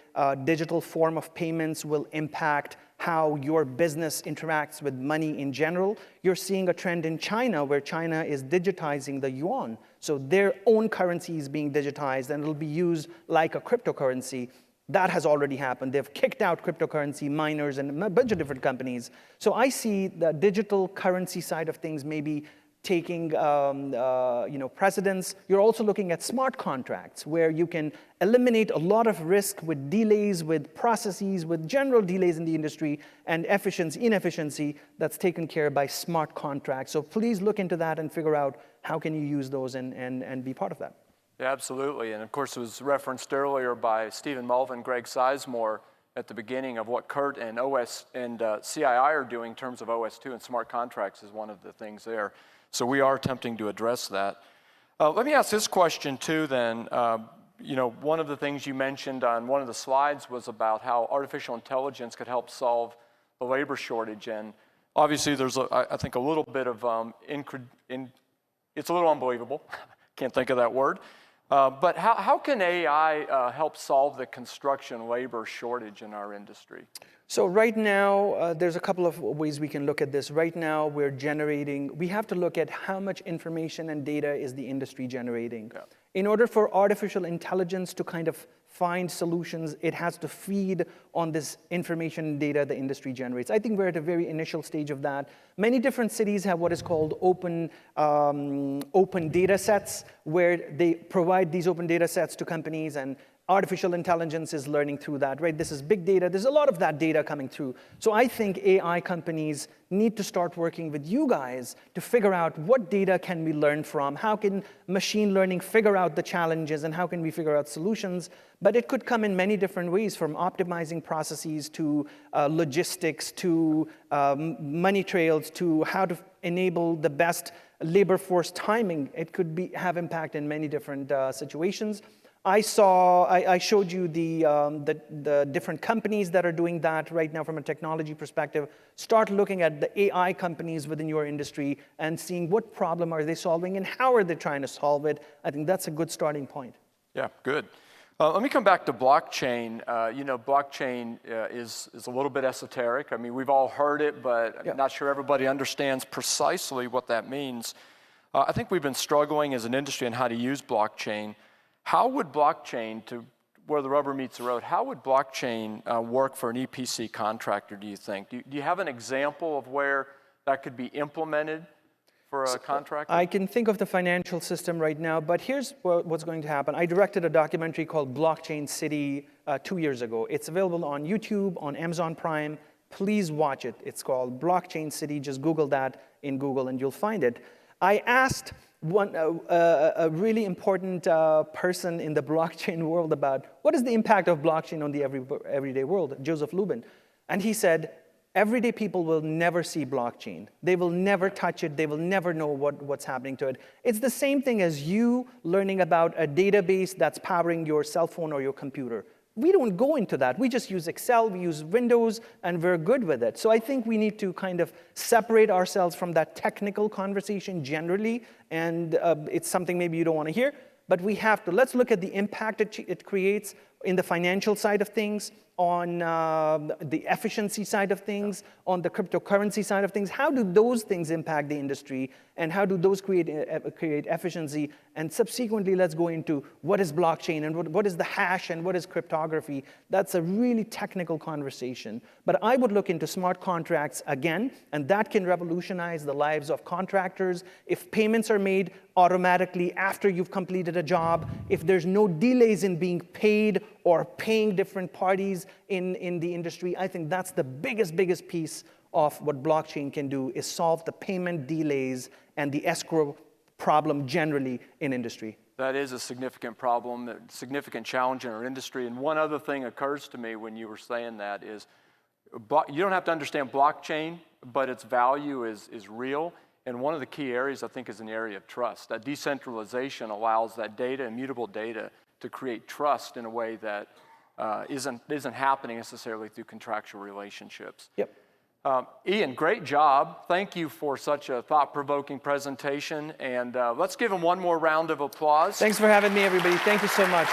Speaker 8: digital form of payments will impact how your business interacts with money in general. You're seeing a trend in China where China is digitizing the yuan. So their own currency is being digitized and it'll be used like a cryptocurrency. That has already happened. They've kicked out cryptocurrency miners and a bunch of different companies. So I see the digital currency side of things maybe taking precedence. You're also looking at smart contracts where you can eliminate a lot of risk with delays, with processes, with general delays in the industry, and inefficiency that's taken care of by smart contracts. So please look into that and figure out how can you use those and be part of that.
Speaker 11: Yeah, absolutely. And of course, it was referenced earlier by Stephen Mulva and Greg Sizemore at the beginning of what CURT and CII are doing in terms of OS2 and smart contracts is one of the things there. So we are attempting to address that. Let me ask this question too then. One of the things you mentioned on one of the slides was about how artificial intelligence could help solve the labor shortage. And obviously there's, I think, a little bit of, it's a little unbelievable. Can't think of that word. But how can AI help solve the construction labor shortage in our industry?
Speaker 8: So right now, there's a couple of ways we can look at this. Right now, we have to look at how much information and data is the industry generating. Yeah. In order for artificial intelligence to kind of find solutions, it has to feed on this information and data the industry generates. I think we're at a very initial stage of that. Many different cities have what is called open data sets, where they provide these open data sets to companies, and artificial intelligence is learning through that, right? This is big data. There's a lot of that data coming through. So I think AI companies need to start working with you guys to figure out what data can we learn from, how can machine learning figure out the challenges, and how can we figure out solutions. But it could come in many different ways, from optimizing processes to logistics to money trails to how to enable the best labor force timing. It could have impact in many different situations. I showed you the different companies that are doing that right now from a technology perspective. Start looking at the AI companies within your industry and seeing what problem are they solving and how are they trying to solve it. I think that's a good starting point.
Speaker 11: Yeah, good. Let me come back to blockchain. Blockchain is a little bit esoteric. I mean, we've all heard it, but I'm not sure everybody understands precisely what that means. I think we've been struggling as an industry on how to use blockchain. How would blockchain, to where the rubber meets the road, how would blockchain work for an EPC contractor, do you think? Do you have an example of where that could be implemented for a contractor?
Speaker 8: I can think of the financial system right now, but here's what's going to happen. I directed a documentary called Blockchain City 2 years ago. It's available on YouTube, on Amazon Prime. Please watch it. It's called Blockchain City. Just Google that in Google and you'll find it. I asked a really important person in the blockchain world about what is the impact of blockchain on the everyday world, Joseph Lubin. And he said, Everyday people will never see blockchain. They will never touch it. They will never know what's happening to it. It's the same thing as you learning about a database that's powering your cell phone or your computer. We don't go into that. We just use Excel, we use Windows, and we're good with it. So I think we need to kind of separate ourselves from that technical conversation generally, and it's something maybe you don't want to hear, but we have to. Let's look at the impact it creates in the financial side of things, on the efficiency side of things, on the cryptocurrency side of things. How do those things impact the industry, and how do those create efficiency? And subsequently, let's go into what is blockchain, and what is the hash, and what is cryptography. That's a really technical conversation. But I would look into smart contracts again, and that can revolutionize the lives of contractors. If payments are made automatically after you've completed a job, if there's no delays in being paid or paying different parties in the industry, I think that's the biggest piece of what blockchain can do, is solve the payment delays and the escrow problem generally in industry.
Speaker 11: That is a significant problem, a significant challenge in our industry. And one other thing occurs to me when you were saying that is, you don't have to understand blockchain, but its value is real. And one of the key areas, I think, is an area of trust. That decentralization allows that data, immutable data, to create trust in a way that isn't happening necessarily through contractual relationships.
Speaker 8: Yep.
Speaker 11: Ian, great job. Thank you for such a thought-provoking presentation. And let's give him one more round of applause.
Speaker 8: Thanks for having me, everybody. Thank you so much.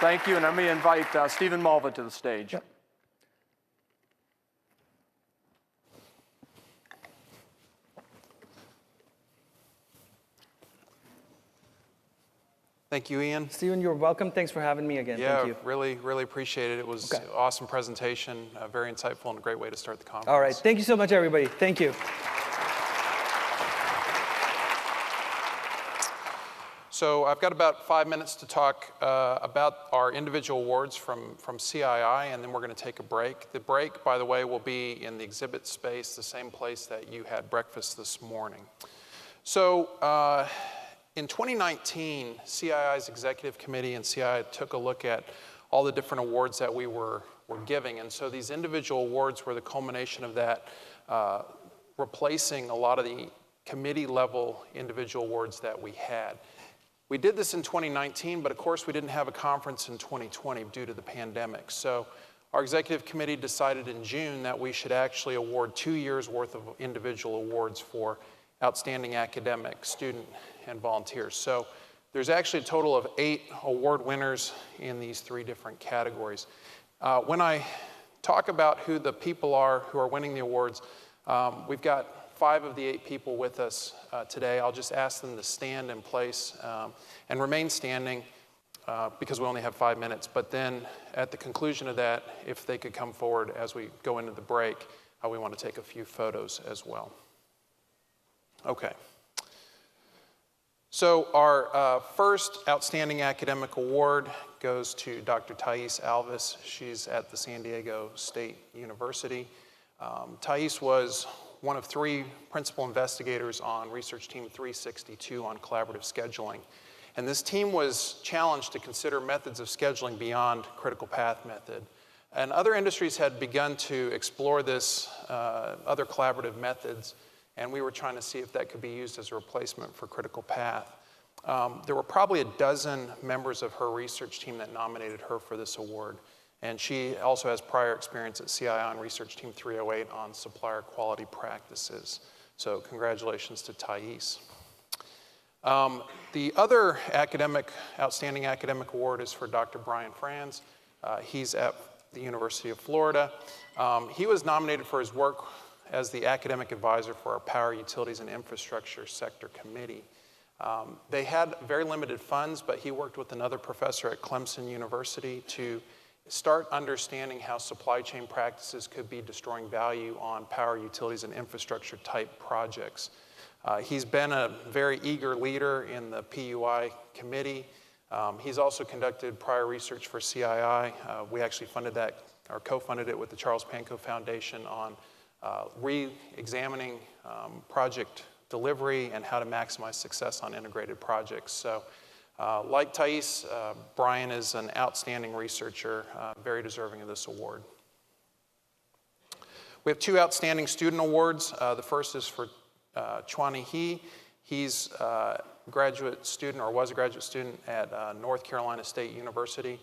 Speaker 11: Thank you. And let me invite Stephen Mulva to the stage.
Speaker 8: Yep.
Speaker 6: Thank you, Ian.
Speaker 8: Stephen, you're welcome. Thanks for having me again.
Speaker 6: Yeah,
Speaker 8: Thank you.
Speaker 6: really appreciate it. It was an awesome presentation, very insightful, and a great way to start the conference.
Speaker 8: All right. Thank you so much, everybody. Thank you.
Speaker 6: So I've got about 5 minutes to talk about our individual awards from CII, and then we're going to take a break. The break, by the way, will be in the exhibit space, the same place that you had breakfast this morning. So in 2019, CII's executive committee and CII took a look at all the different awards that we were giving. And so these individual awards were the culmination of that, replacing a lot of the committee level individual awards that we had. We did this in 2019, but of course we didn't have a conference in 2020 due to the pandemic. So our executive committee decided in June that we should actually award 2 years worth of individual awards for outstanding academic, student, and volunteers. So there's actually a total of 8 award winners in these 3 different categories. When I talk about who the people are who are winning the awards, we've got 5 of the 8 people with us today. I'll just ask them to stand in place and remain standing because we only have 5 minutes. But then at the conclusion of that, if they could come forward as we go into the break, we want to take a few photos as well. Okay. So our first Outstanding Academic Award goes to Dr. Thais Alves. She's at the San Diego State University. Thais was one of 3 principal investigators on Research Team 362 on collaborative scheduling. And this team was challenged to consider methods of scheduling beyond critical path method. And other industries had begun to explore this, other collaborative methods, and we were trying to see if that could be used as a replacement for critical path. There were probably a dozen members of her research team that nominated her for this award. And she also has prior experience at CII on Research Team 308 on supplier quality practices. So congratulations to Thais. The other Outstanding Academic Award is for Dr. Brian Franz. He's at the University of Florida. He was nominated for his work as the academic advisor for our Power, Utilities, and Infrastructure Sector Committee. They had very limited funds, but he worked with another professor at Clemson University to start understanding how supply chain practices could be destroying value on power, utilities, and infrastructure type projects. He's been a very eager leader in the PUI committee. He's also conducted prior research for CII. We actually funded that, or co-funded it with the Charles Pankow Foundation on re-examining project delivery and how to maximize success on integrated projects. So Like Thais, Brian is an outstanding researcher, very deserving of this award. We have 2 outstanding student awards. The first is for Chwani He. He's a graduate student, or was a graduate student at North Carolina State University.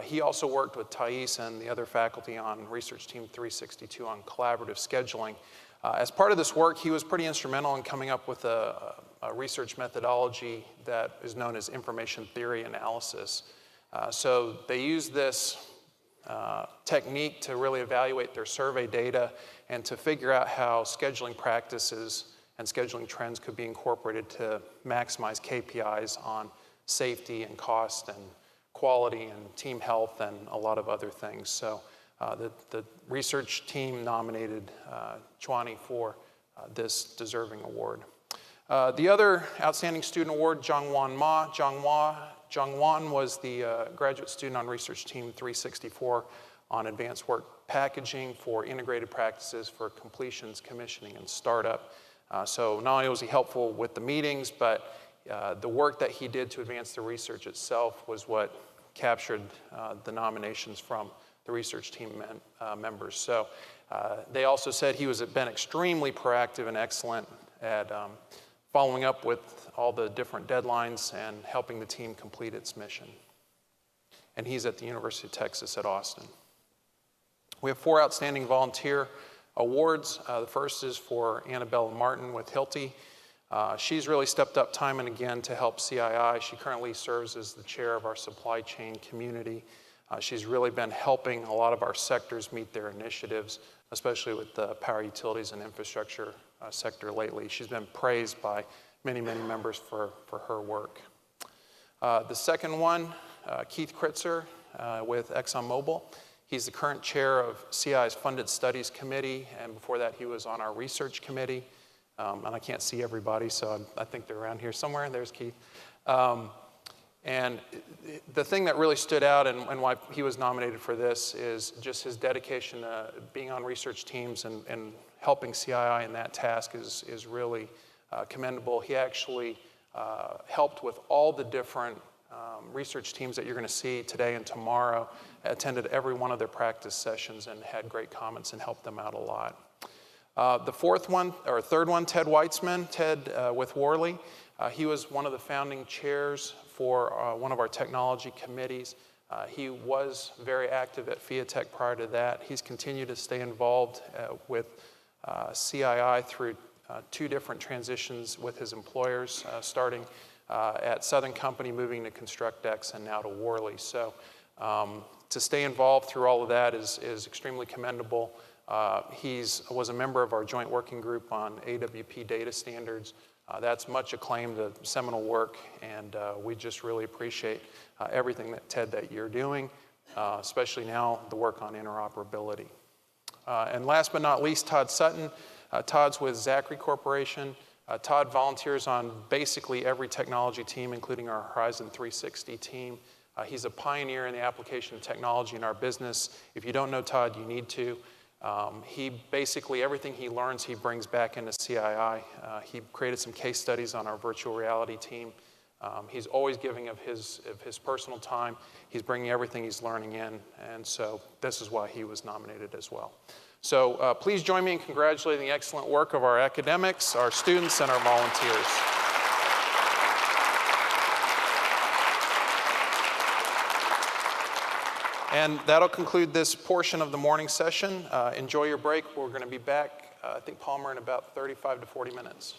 Speaker 6: He also worked with Thais and the other faculty on Research Team 362 on collaborative scheduling. As part of this work, he was pretty instrumental in coming up with a research methodology that is known as information theory analysis. So they use this technique to really evaluate their survey data and to figure out how scheduling practices and scheduling trends could be incorporated to maximize KPIs on safety and cost and quality and team health and a lot of other things. So the research team nominated Chwani for this deserving award. The other outstanding student award, Jongwon Ma. Jongwon was the graduate student on Research Team 364 on advanced work packaging for integrated practices for completions, commissioning, and startup. So not only was he helpful with the meetings, but the work that he did to advance the research itself was what captured the nominations from the research team members. So they also said he has been extremely proactive and excellent at following up with all the different deadlines and helping the team complete its mission. And he's at the University of Texas at Austin. We have 4 outstanding volunteer awards. The first is for Annabella Martin with Hilti. She's really stepped up time and again to help CII. She currently serves as the chair of our supply chain community. She's really been helping a lot of our sectors meet their initiatives, especially with the power utilities and infrastructure sector lately. She's been praised by many, many members for her work. The second one, Keith Kritzer with ExxonMobil. He's the current chair of CII's Funded Studies Committee, and before that he was on our research committee. And I can't see everybody, so I think they're around here somewhere. There's Keith. And the thing that really stood out and why he was nominated for this is just his dedication to being on research teams and helping CII in that task is really commendable. He actually helped with all the different research teams that you're going to see today and tomorrow, attended every one of their practice sessions and had great comments and helped them out a lot. The third one, Ted Weitzman, Ted with Worley. He was one of the founding chairs for one of our technology committees. He was very active at FIATech prior to that. He's continued to stay involved with CII through 2 different transitions with his employers, starting at Southern Company, moving to ConstructX, and now to Worley. So to stay involved through all of that is extremely commendable. He was a member of our joint working group on AWP data standards. That's much acclaimed, seminal work, and we just really appreciate everything that you're doing, especially now the work on interoperability. And last but not least, Todd Sutton. Todd's with Zachary Corporation. Todd volunteers on basically every technology team, including our Horizon 360 team. He's a pioneer in the application of technology in our business. If you don't know Todd, you need to. He basically, everything he learns, he brings back into CII. He created some case studies on our virtual reality team. He's always giving of his personal time. He's bringing everything he's learning in, and so this is why he was nominated as well. So please join me in congratulating the excellent work of our academics, our students, and our volunteers. And that'll conclude this portion of the morning session. Enjoy your break. We're going to be back, I think, Palmer, in about 35 to 40 minutes.